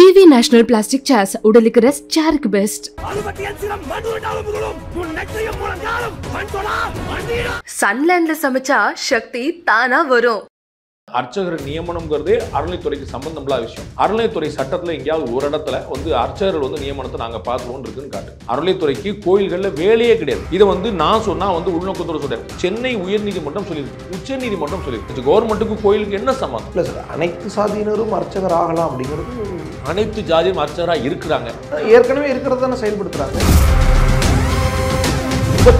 VV National Plastic Chairs உடலுக்கு rest சேருக்கு best. சன்லேண்ட்ல சமைச்சா சக்தி தானா வரும். அர்ச்சகர் நியமனம்ங்கிறதே அறநிலைத்துறைக்கு சம்பந்தமில்லாத விஷயம். அறநிலைத்துறை சட்டத்துல எங்கேயாவது ஒரு இடத்துல அர்ச்சகர்கள் நியமனத்தை நாங்க பார்த்துருவோம் இருக்குன்னு காட்டு. அறநிலைத்துறைக்கு கோயில்கள்ல வேலையே கிடையாது. இதை நான் சொன்னா உள்நோக்கத்தோட சொல்றேன். சென்னை உயர்நீதிமன்றம் சொல்லியிருக்கு, உச்ச நீதிமன்றம் சொல்லியிருக்கு. கவர்மெண்ட்டுக்கு கோயிலுக்கு என்ன சம்பந்தம்? இல்ல சார், அனைத்து சாதியினரும் அர்ச்சகர் ஆகலாம் அப்படிங்கிறது. அனைத்து ஜாதியும் அர்ச்சகரா இருக்கிறாங்க, ஏற்கனவே இருக்கிறதான செயல்படுத்துறாங்க.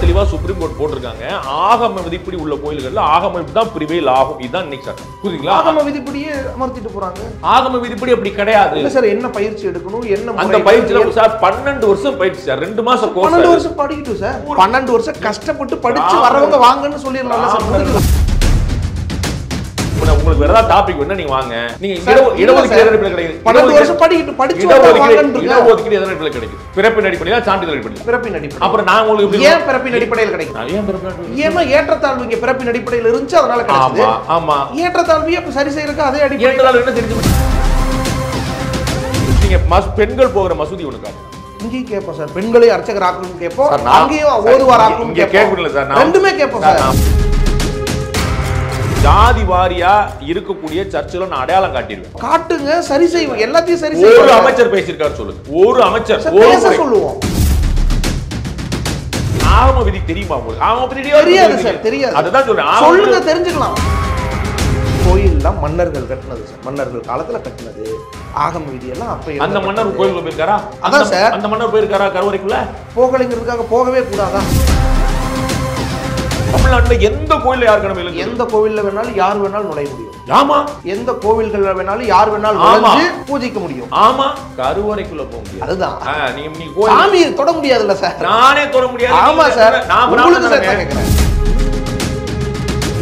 தெளிவா சுப்ரீம் கோர்ட் போட்டிருக்காங்க. ஆகம விதிப்படி உள்ள கோயில்கள்ல ஆகம தான் பிரிவேல் ஆகும். இதுதான் இன்னைக்கு சட்டம். புரியுங்களா? ஆகம விதிப்படியே அமர்த்திட்டு போறாங்க. ஆகம விதிப்படி அப்படி கிடையாது. இல்ல சார், என்ன பயிற்சி எடுக்கணும், என்ன அந்த பயிற்சியில சார் 12 வருஷம் பயிற்சி சார், 2 மாசம் கோர்ஸ். 12 வருஷம் படிக்கட்டும் சார். 12 வருஷம் கஷ்டப்பட்டு படிச்சு வரவங்க வாங்கன்னு சொல்லிடலாம்ல சார். உங்களுக்கு வேற ஏதாவது டாபிக் வேணா நீங்க வாங்க. நீங்க இடஒதுக்கீடு கிடைக்குது. 12 வருஷம் படிச்சு வாங்கன்னு இடஒதுக்கீடு எதன அடிப்படையில் கிடைக்குது? பிறப்பின் அடிப்படையில, சான்றிதழ் அடிப்படையில்? பிறப்பின் அடிப்படையில். அப்புறம் நான் உங்களுக்கு ஏன் பிறப்பின் அடிப்படையில் கிடைக்கும்? ஏன் பிறப்பின் ஏன்னா ஏற்றத்தாழ்வு இங்க பிறப்பின் அடிப்படையில் இருந்துச்சு, அதனால கிடைச்சது. ஆமா, ஏற்றத்தாழ்வு அப்ப சரி செய்யறதுக்கு அதே அடிப்படையில். ஏற்றத்தாழ்வு என்ன தெரிஞ்சு நீங்க பெண்கள் போகிற மசூதி ஒண்ணு காட்டு. இங்கேயும் கேட்போம் சார், பெண்களை அர்ச்சகர் ஆக்கணும்னு கேட்போம், அங்கேயும் ஓதுவார் ஆக்கணும்னு இங்க கேட்கல சார். ரெண்டுமே கேட்போம் சார். ஜாதி வாரியா இருக்கக்கூடிய சர்ச்சில் நான் அடையாளம் காட்டிடுவேன். காட்டுங்க, சரி செய்வோம், எல்லாத்தையும் சரி செய்வோம். ஒரு அமைச்சர் பேசியிருக்காரு சொல்லுங்க. ஒரு அமைச்சர் சொல்லுவோம். ஆகம விதி தெரியுமா உங்களுக்கு? ஆகம விதி தெரியாது சார், தெரியாது. அதுதான் சொல்றேன், சொல்லுங்க, தெரிஞ்சுக்கலாம். கோயில்லாம் மன்னர்கள் கட்டினது சார், மன்னர்கள் காலத்துல கட்டினது. ஆகம விதி எல்லாம் அப்ப அந்த மன்னர் கோயிலுக்கு போயிருக்காரா? அதான் சார், அந்த மன்னர் போயிருக்காரா கருவறைக்குள்ள? போகலைங்கிறதுக்காக போகவே கூடாதா? தமிழ்நாட்டுல எந்த கோயில்ல யார் கடமை? எந்த கோவில்ல வேணாலும் யார் வேணாலும் நுழைய முடியும். ஆமா. எந்த கோவில்கள்ல வேணாலும் யார் வேணாலும் நுழைஞ்சு பூஜிக்க முடியும். ஆமா. கருவறைக்குள்ள போக முடியும். அதுதான். நீங்க சாமி தொட முடியாதுல்ல சார். நானே தொட முடியாது. ஆமா சார், நான் உங்களுக்கு சார் கேக்குறேன்.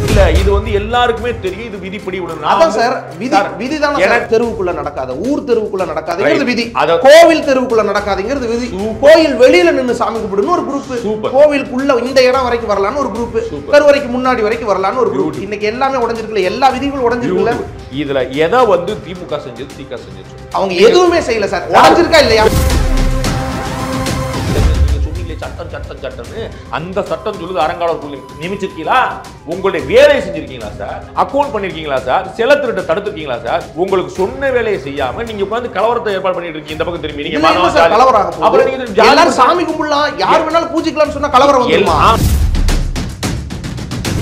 இல்ல, இது எல்லாருக்குமே தெரியும், இது விதிப்படி உள்ள. அதான் சார், விதி தான் சார். தெருவுக்குள்ள நடக்காத, ஊர் தெருவுக்குள்ள நடக்காதுங்கிறது விதி. கோவில் தெருவுக்குள்ள நடக்காதுங்கிறது விதி. கோயில் வெளியில நின்னு சாமி கும்பிடுன்னு ஒரு குரூப், கோவிலுக்குள்ள இந்த இடம் வரைக்கும் வரலான்னு ஒரு குரூப், கருவறைக்கு முன்னாடி வரைக்கும் வரலான்னு ஒரு குரூப். இன்னைக்கு எல்லாமே உடைஞ்சிருக்குல, எல்லா விதிகளும் உடைஞ்சிருக்குல. இதுல எதை திமுக செஞ்சது, திக செஞ்சது? அவங்க எதுவுமே செய்யல சார். உடைஞ்சிருக்கா இல்லையா? சட்டம் சட்டம் சட்டம்னு அந்த சட்டம் சொல்லுது. அறங்காவலர் நியமிச்சிருக்கீங்களா? உங்களுடைய வேலையை செஞ்சிருக்கீங்களா சார்? அக்கௌண்ட் பண்ணிருக்கீங்களா சார்? செல திருட்ட தடுத்துருக்கீங்களா சார்? உங்களுக்கு சொன்ன வேலையை செய்யாம நீங்க உட்கார்ந்து கலவரத்தை ஏற்பாடு பண்ணிட்டு இருக்கீங்க. இந்த பக்கம் திரும்பி நீங்க கலவரம். அப்புறம் நீங்க எல்லாரும் சாமி கும்பிடலாம், யார் வேணாலும் பூஜிக்கலாம்னு சொன்னா கலவரம் வந்துருமா?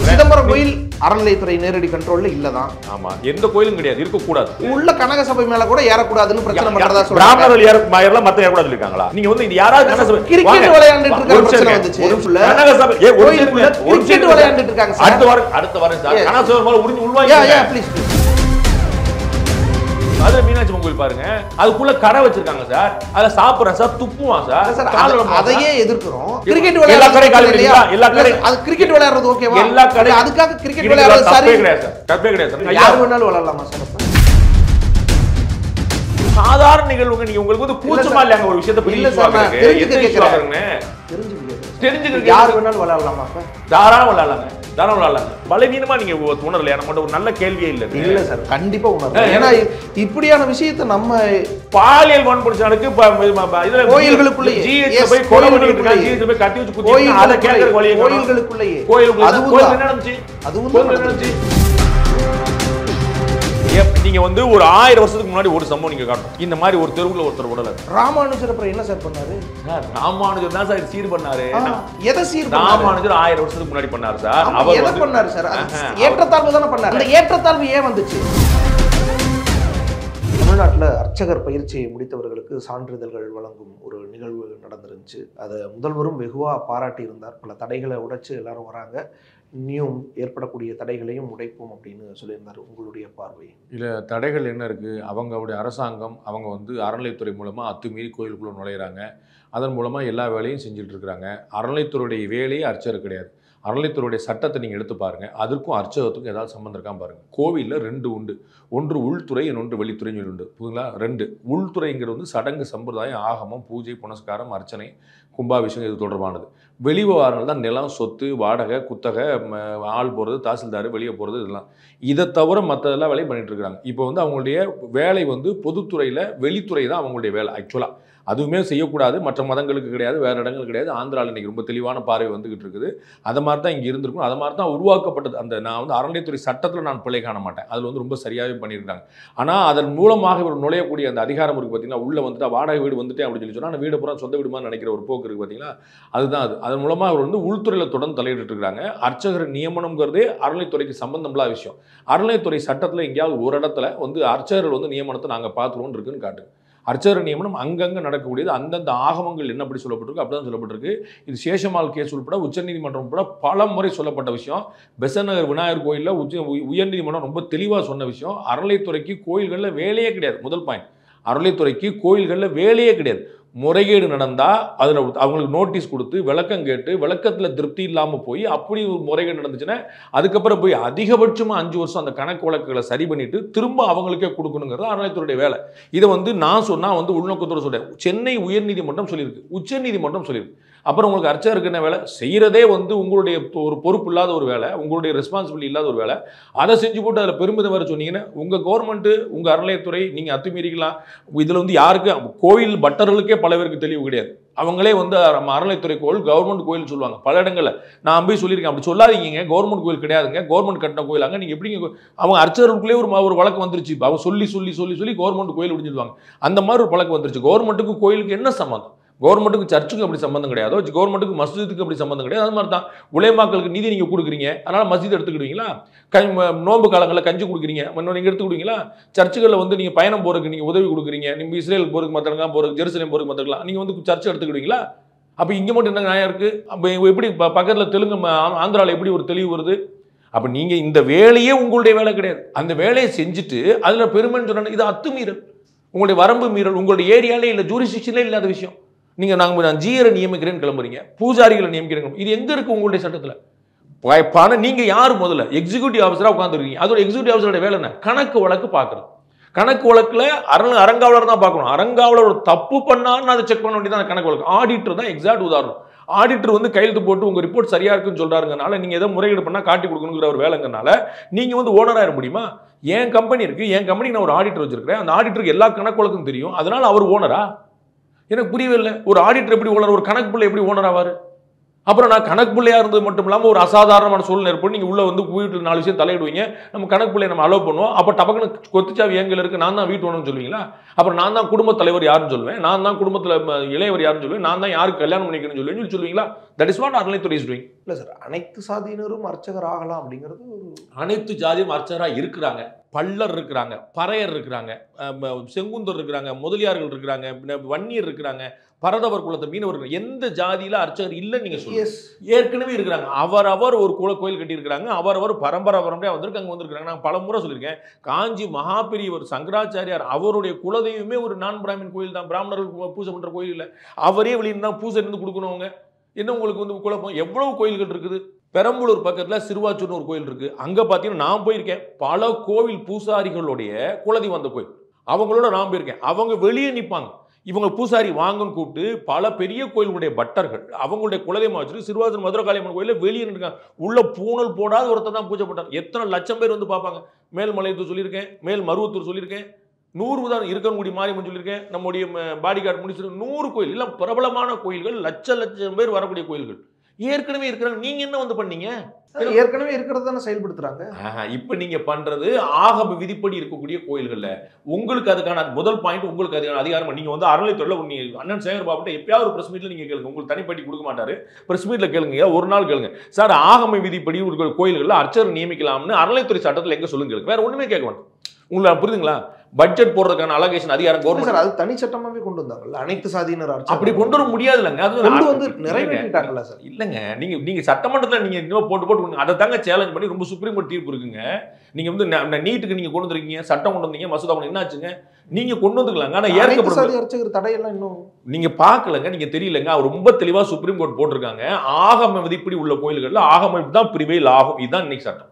சிதம்பரம் கோயில் அறநிலையத்துறை நேரடி கண்ட்ரோல்ல இல்லதான். ஆமா, எந்த கோயிலும் கிடையாது, இருக்க கூடாது. உள்ள கனக சபை மேல கூட ஏறக்கூடாதுன்னு பிரச்சனை பண்றதா சொல்றாங்க. பிராமணர்கள் ஏறலாம், மத்த ஏறக்கூடாது இருக்காங்களா? நீங்க இது யாராவது கனக சபை கிரிக்கெட் விளையாண்டுட்டு இருக்க பிரச்சனை வந்துச்சு. கனக சபை கிரிக்கெட் விளையாண்டுட்டு இருக்காங்க சார். அடுத்த வாரம் சார் கனக சபை மேல உறிஞ்சு உள்வாங்க. ப்ளீஸ். அதுல மீனாட்சி கோயில் பாருங்க, அதுக்குள்ள கடை வச்சிருக்காங்க சார். அதுல சாப்பிடுறேன் சார், துப்புவான் சார். அதையே எதிர்க்கிறோம். கிரிக்கெட் எல்லா கடை காலி இல்லையா? எல்லா கடை அது கிரிக்கெட் விளையாடுறது ஓகேவா? எல்லா கடை அதுக்காக கிரிக்கெட் விளையாடுறது சரி கிடையாது சார். தப்பே கிடையாது சார். யார் வேணாலும் விளையாடலாமா சார்? சாதாரண நிகழ்வுங்க. நீங்க உங்களுக்கு கூச்சமா இல்லையாங்க ஒரு விஷயத்தை புரியல சார். தெரிஞ்சுக்க யார் வேணாலும் விளையாடலாமா சார்? தாராளம் விளையாடலாங்க, தாராளம் விளையாடலாங்க. பலவீனமா நீங்க உணரலையா? நம்ம ஒரு நல்ல கேள்வியே இல்லை. இல்ல சார், கண்டிப்பா உணர்றேன். ஏன்னா இப்படியான விஷயத்தை நம்ம பாலியல் வன்புணர்ச்சிக்கு இதுல கோயில்களுக்குள்ளேயே ஜிஹெச் போய் கொலை பண்ணிட்டு இருக்காங்க, ஜிஹெச் போய் கட்டி வச்சு குத்தி அத கேக்குற வழியே கோயில்களுக்குள்ளேயே கோயில் என்ன நடந்துச்சு? அதுவும் நடந்துச்சு. நீங்க ஒரு 1000 வருஷத்துக்கு முன்னாடி ஒரு சம்பவம் நீங்க காட்டணும். இந்த மாதிரி ஒரு தெருவுல ஒருத்தர் உடல ராமானுஜர் அப்புறம் என்ன சார் பண்ணாரு? ராமானுஜர் தான் சார் சீர் பண்ணாரு. எதை சீர் பண்ணாரு? ராமானுஜர் 1000 வருஷத்துக்கு முன்னாடி பண்ணாரு சார். அவர் எதை பண்ணாரு சார்? ஏற்றத்தாழ்வு தானே பண்ணாரு. அந்த ஏற்றத்தாழ்வு ஏன் வந்துச்சு? தமிழ்நாட்டில் அர்ச்சகர் பயிற்சியை முடித்தவர்களுக்கு சான்றிதழ்கள் வழங்கும் ஒரு நிகழ்வு நடந்துருந்துச்சு. அதை முதல்வரும் வெகுவாக பாராட்டி இருந்தார். பல தடைகளை உடைச்சு எல்லாரும் வராங்க, இன்னும் ஏற்படக்கூடிய தடைகளையும் உடைப்போம் அப்படின்னு சொல்லியிருந்தார். உங்களுடைய பார்வை? இல்லை, தடைகள் என்ன இருக்குது? அவங்களுடைய அரசாங்கம் அவங்க அறநிலைத்துறை மூலமாக அத்துமீறி கோயிலுக்குள்ளே நுழையிறாங்க. அதன் மூலமாக எல்லா வேலையும் செஞ்சுட்டு இருக்கிறாங்க. அறநிலைத்துறையுடைய வேலையே அர்ச்சகர் கிடையாது. அறநிலைத்துறையுடைய சட்டத்தை நீங்கள் எடுத்து பாருங்க, அதற்கும் அர்ச்சகத்துக்கும் ஏதாவது சம்மந்தம் இருக்கான்னு பாருங்க. கோவிலில் 2 உண்டு, ஒன்று உள்துறை, இன்னொன்று வெளித்துறைன்னு சொல்லி உண்டு. புரியுங்களா? 2 உள்துறைங்கிறது வந்து சடங்கு, சம்பிரதாயம், ஆகமம், பூஜை, புனஸ்காரம், அர்ச்சனை, கும்பாபிஷேகம் இது தொடர்பானது. வெளிவிவகாரங்கள் தான் நிலம், சொத்து, வாடகை, குத்தகை, ஆள் போகிறது, தாசில்தார், வெளியே போகிறது, இதெல்லாம். இதை தவிர மற்றதெல்லாம் வேலையும் பண்ணிட்டு இருக்காங்க. இப்போ வந்து அவங்களுடைய வேலை வந்து பொதுத்துறையில் வெளித்துறை தான் அவங்களுடைய வேலை. ஆக்சுவலாக அதுவுமே செய்யக்கூடாது, மற்ற மதங்களுக்கு கிடையாது, வேறு இடங்கள் கிடையாது. ஆந்திராவில் இன்றைக்கி ரொம்ப தெளிவான பார்வை வந்துகிட்டு இருக்குது. அது மாதிரி தான் இங்கே இருந்திருக்கும், அது மாதிரி தான் உருவாக்கப்பட்டது. அந்த நான் வந்து அறநிலைத்துறை சட்டத்தில் நான் பிழை காண மாட்டேன், அதில் வந்து ரொம்ப சரியாகவே பண்ணியிருக்காங்க. ஆனால் அதன் மூலமாக இவர் நுழையக்கூடிய அந்த அதிகாரம் இருக்குது பார்த்தீங்கன்னா, உள்ளே வந்துட்டு வாடகை வீடு வந்துட்டேன் அப்படின்னு சொல்லி சொன்னால், வீடு பூரா சொந்த வீடுமா நினைக்கிற ஒரு போக்கு இருக்குது பார்த்தீங்களா, அதுதான் அது. அதன் மூலமாக அவர் வந்து உள்துறையில் தொடர்ந்து தலையிட்டு இருக்காங்க. அர்ச்சகர் நியமனம்ங்கிறதே அறநிலைத்துறைக்கு சம்பந்தமில்லாத விஷயம். அறநிலைத்துறை சட்டத்தில் எங்கேயாவது ஒரு இடத்துல வந்து அர்ச்சகர்கள் வந்து நியமனத்தை நாங்கள் பார்த்துருவோம் இருக்குன்னு காட்டு. அர்ச்சகர் நியமனம் அங்கங்கே நடக்கக்கூடியது. அந்தந்த ஆகமங்கள் என்னப்படி சொல்லப்பட்டிருக்கு அப்படி தான் சொல்லப்பட்டிருக்கு. இது சேஷமால் கேஸ் உட்பட உச்சநீதிமன்றம் உட்பட பல முறை சொல்லப்பட்ட விஷயம். பெசன்ட் நகர் விநாயகர் கோயிலில் உயர்நீதிமன்றம் ரொம்ப தெளிவாக சொன்ன விஷயம். அறநிலைத்துறைக்கு கோயில்களில் வேலையே கிடையாது. முதல் பாயிண்ட், அறநிலைத்துறைக்கு கோயில்களில் வேலையே கிடையாது. முறைகேடு நடந்தால் அதில் அவங்களுக்கு நோட்டீஸ் கொடுத்து விளக்கம் கேட்டு விளக்கத்தில் திருப்தி இல்லாமல் போய் அப்படி ஒரு முறைகேடு நடந்துச்சுன்னா அதுக்கப்புறம் போய் அதிகபட்சமாக 5 வருஷம் அந்த கணக்கு வழக்குகளை சரி பண்ணிட்டு திரும்ப அவங்களுக்கே கொடுக்கணுங்கிறது அறநிலைத்துறையுடைய வேலை. இதை வந்து நான் சொன்னால் வந்து உள்நோக்கத்தோடு சொல்கிறேன். சென்னை உயர்நீதிமன்றம் சொல்லியிருக்கு, உச்சநீதிமன்றம் சொல்லியிருக்கு. அப்புறம் உங்களுக்கு அர்ச்சகருக்கு என்ன வேலை? செய்கிறதே வந்து உங்களுடைய ஒரு பொறுப்பு இல்லாத ஒரு வேலை, உங்களுடைய ரெஸ்பான்சிபிலிட்டி இல்லாத ஒரு வேலை. அதை செஞ்சு போட்டு அதில் பெருமிதம் வேறு சொன்னீங்கன்னா உங்கள் கவர்மெண்ட்டு, உங்கள் அறநிலையத்துறை நீங்கள் அத்துமீறிக்கலாம். இதில் வந்து யாருக்கு கோயில் பட்டர்களுக்கே பல பேருக்கு தெளிவு கிடையாது. அவங்களே வந்து அறநிலைத்துறை கோயில் கவர்மெண்ட் கோயில் சொல்லுவாங்க பல இடங்களில். நான் போய் சொல்லியிருக்கேன், அப்படி சொல்லாதீங்க, கவர்மெண்ட் கோயில் கிடையாதுங்க, கவர்மெண்ட் கட்டின கோயிலாங்க, நீங்கள் எப்படிங்க அவங்க அர்ச்சகர்களுக்குள்ளே ஒரு வழக்கு வந்துருச்சு. அவங்க சொல்லி கவர்மெண்ட் கோயில் முடிஞ்சிடுவாங்க. அந்த மாதிரி ஒரு பழக்கம் வந்துருச்சு. கவர்மெண்ட்டுக்கு கோயிலுக்கு என்ன சம்மந்தம்? கவர்மெண்ட்டுக்கு சர்ச்சுக்கு அப்படி சம்பந்தம் கிடையாதோ, கவர்மெண்ட்டுக்கு மஸ்ஜிதுக்கு அப்படி சம்பந்தம் கிடையாது. அது மாதிரி தான் உலேமாக்களுக்கு நிதி நீங்கள் கொடுக்குறீங்க, அதனால் மஸ்ஜித் எடுத்துக்கிடுவீங்களா? நோன்பு காலங்களில் கஞ்சி கொடுக்குறீங்க, நீங்கள் எடுத்துக்கிடுவீங்களா? சர்ச்சுகளில் வந்து நீங்கள் பயணம் போகிறதுக்கு நீங்கள் உதவி கொடுக்குறீங்க, நீங்கள் இஸ்ரேல் போகிறதுக்கு மற்றவங்க போகிறதுக்கு, ஜெருசலேம் போகிறதுக்கு மற்றவங்களாம் நீங்கள் வந்து சர்ச்சை எடுத்துக்கிடுவீங்களா? அப்போ இங்கே மட்டும் என்ன நியாயம் இருக்குது? அப்போ எப்படி பக்கத்தில் தெலுங்கு ஆந்திராவில் எப்படி ஒரு தெளிவு வருது? அப்போ நீங்கள் இந்த வேலையே உங்களுடைய வேலை கிடையாது. அந்த வேலையை செஞ்சுட்டு அதில் பெருமைன்னு சொன்னால் இது அத்துமீறல், உங்களுடைய வரம்பு மீறல், உங்களுடைய ஏரியாலே இல்லை, ஜூரிஸ்டிக்ஷன்லே இல்லாத விஷயம். நீங்கள் நான் ஜியரை நியமிக்கிறேன்னு கிளம்புறீங்க, பூஜாரிகளை நியமிக்கிறேன். இது எங்கே இருக்குது உங்களுடைய சட்டத்தில்? பணம் நீங்கள் யார்? முதல்ல எக்ஸிக்யூட்டிவ் ஆஃபீஸராக உட்காந்துருக்கீங்க. அதோட எக்ஸிக்யூட்டிவ் ஆஃபீஸரோட வேலை என்ன? கணக்கு வழக்கு பார்க்குறது. கணக்கு வழக்கில் அறங்காவலர் தான் பார்க்கணும். அறங்காவலர் ஒரு தப்பு பண்ணான்னு அதை செக் பண்ண வேண்டியதான் கணக்கு வழக்கு. ஆடிட்டர் தான் எக்ஸாக்ட் உதாரணம். ஆடிட்டர் வந்து கையெழுத்து போட்டு உங்கள் ரிப்போர்ட் சரியாக இருக்குன்னு சொல்கிறாருங்கனால நீங்கள் எதோ முறையீடு பண்ணால் காட்டி கொடுக்கணுங்கிற ஒரு வேலைங்கனால நீங்கள் வந்து ஓனராக இருக்க முடியுமா? என் கம்பெனி இருக்குது, என் கம்பெனிக்கு நான் ஒரு ஆடிட்டர் வச்சிருக்கிறேன், அந்த ஆடிட்டருக்கு எல்லா கணக்கு வழக்கும் தெரியும், அதனால் அவர் ஓனரா? எனக்கு புரியவே இல்லை. ஒரு ஆடிட்டர் எப்படி ஓனர், ஒரு கணக்கு பிள்ளை எப்படி ஓனர் ஆவார்? அப்புறம் நான் கணக்கு பிள்ளையா இருந்தது மட்டும் இல்லாமல் ஒரு அசாதாரணமான சூழ்நிலை ஏற்படும். நீங்கள் உள்ளே வந்து வீட்டில் 4 விஷயம் தலையிடுவீங்க, நம்ம கணக்கு பிள்ளையை நம்ம அலோவ் பண்ணுவோம். அப்போ டபக்குன்னு கொத்துச்சாவி எங்கே இருக்குது, நான் தான் வீட்டு ஓனர்னு சொல்லுவீங்களா? அப்புறம் நான் தான் குடும்ப தலைவர் யாருன்னு சொல்லுவேன், நான் தான் குடும்பத்தில் இளையவர் யாருன்னு சொல்லுவேன், நான் தான் யாருக்கு கல்யாணம் பண்ணிக்கணும்னு சொல்லுவீங்களா? தட் இஸ் வாட் அறநிலைத்துறை இஸ் டூயிங். இல்லை சார், அனைத்து சாதியினரும் அர்ச்சகர் ஆகலாம் அப்படிங்கிறது அனைத்து ஜாதியும் அர்ச்சகராக இருக்கிறாங்க. பல்லர் இருக்கிறாங்க, பறையர் இருக்கிறாங்க, செங்குந்தர் இருக்கிறாங்க, முதலியார்கள் இருக்கிறாங்க, வன்னியர் இருக்கிறாங்க, பரதவர் குலத்தை மீனவர், எந்த ஜாதியில அர்ச்சகர் இல்லைன்னு நீங்க சொல்லுங்க. ஏற்கனவே இருக்கிறாங்க. அவரவர் ஒரு கோயில் கட்டி இருக்கிறாங்க, அவரவர் பரம்பரையா வந்திருக்காங்க. நான் பல முறை சொல்லியிருக்கேன், காஞ்சி மகாபெரியவர் சங்கராச்சாரியார் அவருடைய குலதெய்வமே ஒரு நான் பிராமின் கோயில் தான், பிராமணர்கள் பூஜை பண்ற கோயில் இல்லை. அவரே வெளியிருந்தா பூஜை இருந்து கொடுக்கணுங்க. என்ன உங்களுக்கு வந்து குழப்பம்? எவ்வளவு கோயில்கள் இருக்குது. பெரம்பலூர் பக்கத்தில் சிறுவாச்சூர்னு ஒரு கோயில் இருக்குது. அங்கே பார்த்தீங்கன்னா நான் போயிருக்கேன், பல கோவில் பூசாரிகளுடைய குலதெய்வம் அந்த கோயில், அவங்களோட நான் போயிருக்கேன். அவங்க வெளியே நிற்பாங்க, இவங்க பூசாரி வாங்கன்னு கூப்பிட்டு பல பெரிய கோயிலுடைய பட்டர்கள் அவங்களுடைய குலதெய்வம் வச்சுட்டு சிறுவாச்சூர் மதுரை காளியம்மன் கோயிலில் வெளியே நிற்காங்க. உள்ள பூணல் போடாத ஒருத்தர் தான் பூஜை பண்ணார். எத்தனை லட்சம் பேர் வந்து பார்ப்பாங்க. மேல்மலையத்தூர் சொல்லியிருக்கேன், மேல் மருவத்தூர் சொல்லியிருக்கேன், 100 தான் இருக்கன்குடி மாரியம்மன் சொல்லியிருக்கேன், நம்முடைய பாடிகார்டு முடிச்சு 100 கோயில் எல்லாம் பிரபலமான கோயில்கள், லட்சம் பேர் வரக்கூடிய கோயில்கள் ஏற்கனவே இருக்கிறாங்க. நீங்க என்ன வந்து பண்ணீங்க? ஏற்கனவே இருக்கிறது தானே செயல்படுத்துறாங்க. இப்ப நீங்க பண்றது ஆகம விதிப்படி இருக்கக்கூடிய கோயில்கள்ல உங்களுக்கு அதுக்கான முதல் பாயிண்ட், உங்களுக்கு அதுக்கான அதிகாரம். நீங்க வந்து அறநிலைத்துறையில அண்ணன் சேகர் பாபுட்ட எப்பயாவது ஒரு பிரஸ் மீட்ல நீங்க கேளுங்க, உங்களுக்கு தனிப்பட்டி கொடுக்க மாட்டாரு, பிரஸ் மீட்ல கேளுங்க, ஒரு நாள் கேளுங்க, சார் ஆகம விதிப்படி ஒரு கோயில்கள்ல அர்ச்சகர் நியமிக்கலாம்னு அறநிலைத்துறை சட்டத்தில் எங்க சொல்லுங்க, வேற ஒண்ணுமே கேட்க வேண்டாம். உங்களுக்கு புரியுதுங்களா? பட்ஜெட் போடுறதுக்கான அலோகேஷன் அதிகாரம் கவர்மெண்ட் அது தனி சட்டமாவே கொண்டு வந்தாங்கல்ல, அனைத்து சாதியினர் அப்படி கொண்டு வர முடியாது இல்லைங்க. அது வந்து நிறைவேற்றிட்டாங்கல்ல சார். இல்லைங்க, நீங்க சட்டமன்றத்தில் நீங்க இன்னும் போட்டு அதை தாங்க சேலஞ்ச் பண்ணி ரொம்ப சுப்ரீம் கோர்ட் தீர்ப்பு இருக்குங்க. நீங்க வந்து நீட்டுக்கு நீங்க கொண்டு வந்திருக்கீங்க, சட்டம் கொண்டு வந்தீங்க, மசோதா கொண்டு என்னாச்சுங்க? நீங்க கொண்டு வந்துக்கலாங்க. ஆனா ஏற்கப்படாத அர்ச்சகர் தடையெல்லாம் இன்னும் நீங்க பார்க்கலங்க, நீங்க தெரியலங்க. ரொம்ப தெளிவா சுப்ரீம் கோர்ட் போட்டிருக்காங்க, ஆகம விதிப்படி உள்ள கோயில்கள்ல ஆகம தான் பிரிவேல் ஆகும். இதுதான் இன்னைக்கு சட்டம்.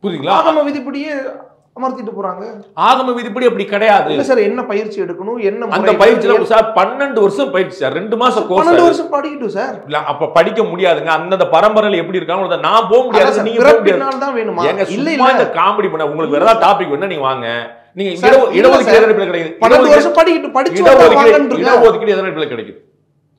புரியுதுங்களா? ஆகம விதிப்படியே அமர்த்திட்டு போறாங்க. ஆகம விதிப்படி அப்படி கிடையாது. இல்ல சார், என்ன பயிற்சி எடுக்கணும், என்ன அந்த பயிற்சியில சார் 12 வருஷம் பயிற்சி சார், 2 மாசம் கோர்ஸ். 12 வருஷம் படிக்கட்டும் சார். இல்ல அப்ப படிக்க முடியாதுங்க. அந்த பரம்பரையில எப்படி இருக்காங்க நான் போக முடியாது. நீங்க போக முடியாது தான் வேணுமா? இல்ல இல்ல இந்த காமெடி பண்ண உங்களுக்கு வேற ஏதாவது டாபிக் வேணா நீங்க வாங்க. நீங்க இடஒதுக்கீடு எதனை கிடைக்குது? 12 வருஷம் படிக்கிட்டு படிச்சு இடஒதுக்கீடு எதனை கிடைக்குது?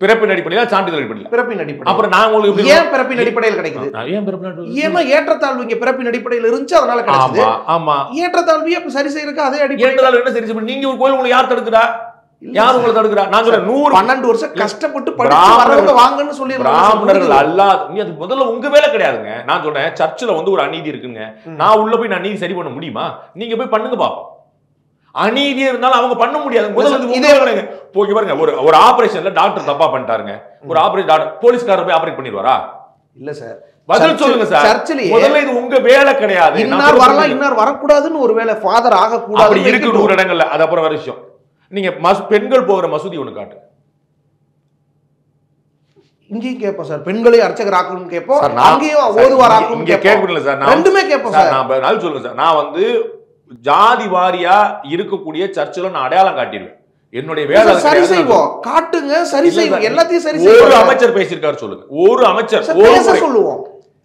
பிறப்பின் அடிப்படையில, சான்றிதழ் அடிப்படையில. பிறப்பின் அடிப்படையில். அப்புறம் நான் உங்களுக்கு ஏன் பிறப்பின் அடிப்படையில் கிடைக்குது? ஏன் பிறப்பின் அடிப்படையில்? ஏன்னா ஏற்றத்தாழ்வு இங்க பிறப்பின் அடிப்படையில் இருந்துச்சு, அதனால கிடைச்சது. ஆமா, ஏற்றத்தாழ்வு அப்ப சரி செய்யறதுக்கு அதே அடிப்படையில். ஏற்றத்தாழ்வு என்ன சரி செய்ய? நீங்க ஒரு கோயில் உங்களுக்கு யார் தடுக்குறா? யார் உங்களை தடுக்குறா? நான் சொல்றேன் 12 வருஷம் கஷ்டப்பட்டு படிச்சு வரவங்க வாங்கன்னு சொல்லி பிராமணர்கள் அல்லாத நீ அது முதல்ல உங்க வேலை கிடையாதுங்க. நான் சொல்றேன் சர்ச்சில் வந்து ஒரு அநீதி இருக்குங்க. நான் உள்ள போய் நான் அநீதி சரி பண்ண முடியுமா? நீங்க போய் பண்ணுங்க பாப்போம். அநீதியா இருந்தாலும் அவங்க பண்ண முடியாது. முதல்ல இதே போய் பாருங்க, ஒரு ஆபரேஷன்ல டாக்டர் தப்பா பண்ணிட்டாருங்க. ஒரு ஆபரேஷன் போலீஸ்காரர் போய் ஆபரேட் பண்ணிடுவாரா? இல்ல சார். பதில் சொல்லுங்க சார். சர்ச்சிலேயே முதல்ல இது உங்க வேலை கிடையாது. இன்னார் வரலாம் இன்னார் வரக்கூடாதுன்னு ஒரு வேலை ஃபாதர் ஆக கூடாது அப்படி இருக்கு 100 இடங்கள்ல. அது அப்புறம் வேற விஷயம். நீங்க பெண்கள் போகிற மசூதி ஒண்ணு காட்டு. இங்கேயும் கேட்போம் சார், பெண்களை அர்ச்சகர் ஆக்கணும்னு கேட்போம், அங்கேயும் ஓதுவார் ஆக்கணும் இங்க கேட்கல சார். ரெண்டுமே கேட்போம் சார். நான் சொல்லுங்க சார், நான் வந்து ஜாதி வாரியா இருக்கக்கூடிய சர்ச்சில் நான் அடையாளம் காட்டிடுவேன். என்னுடைய வேலை சரி செய்வோம், காட்டுங்க, சரி செய்வோம், எல்லாத்தையும் சரி செய்வோம். ஒரு அமைச்சர் பேசியிருக்காரு சொல்லுங்க, ஒரு அமைச்சர் சொல்லுவோம்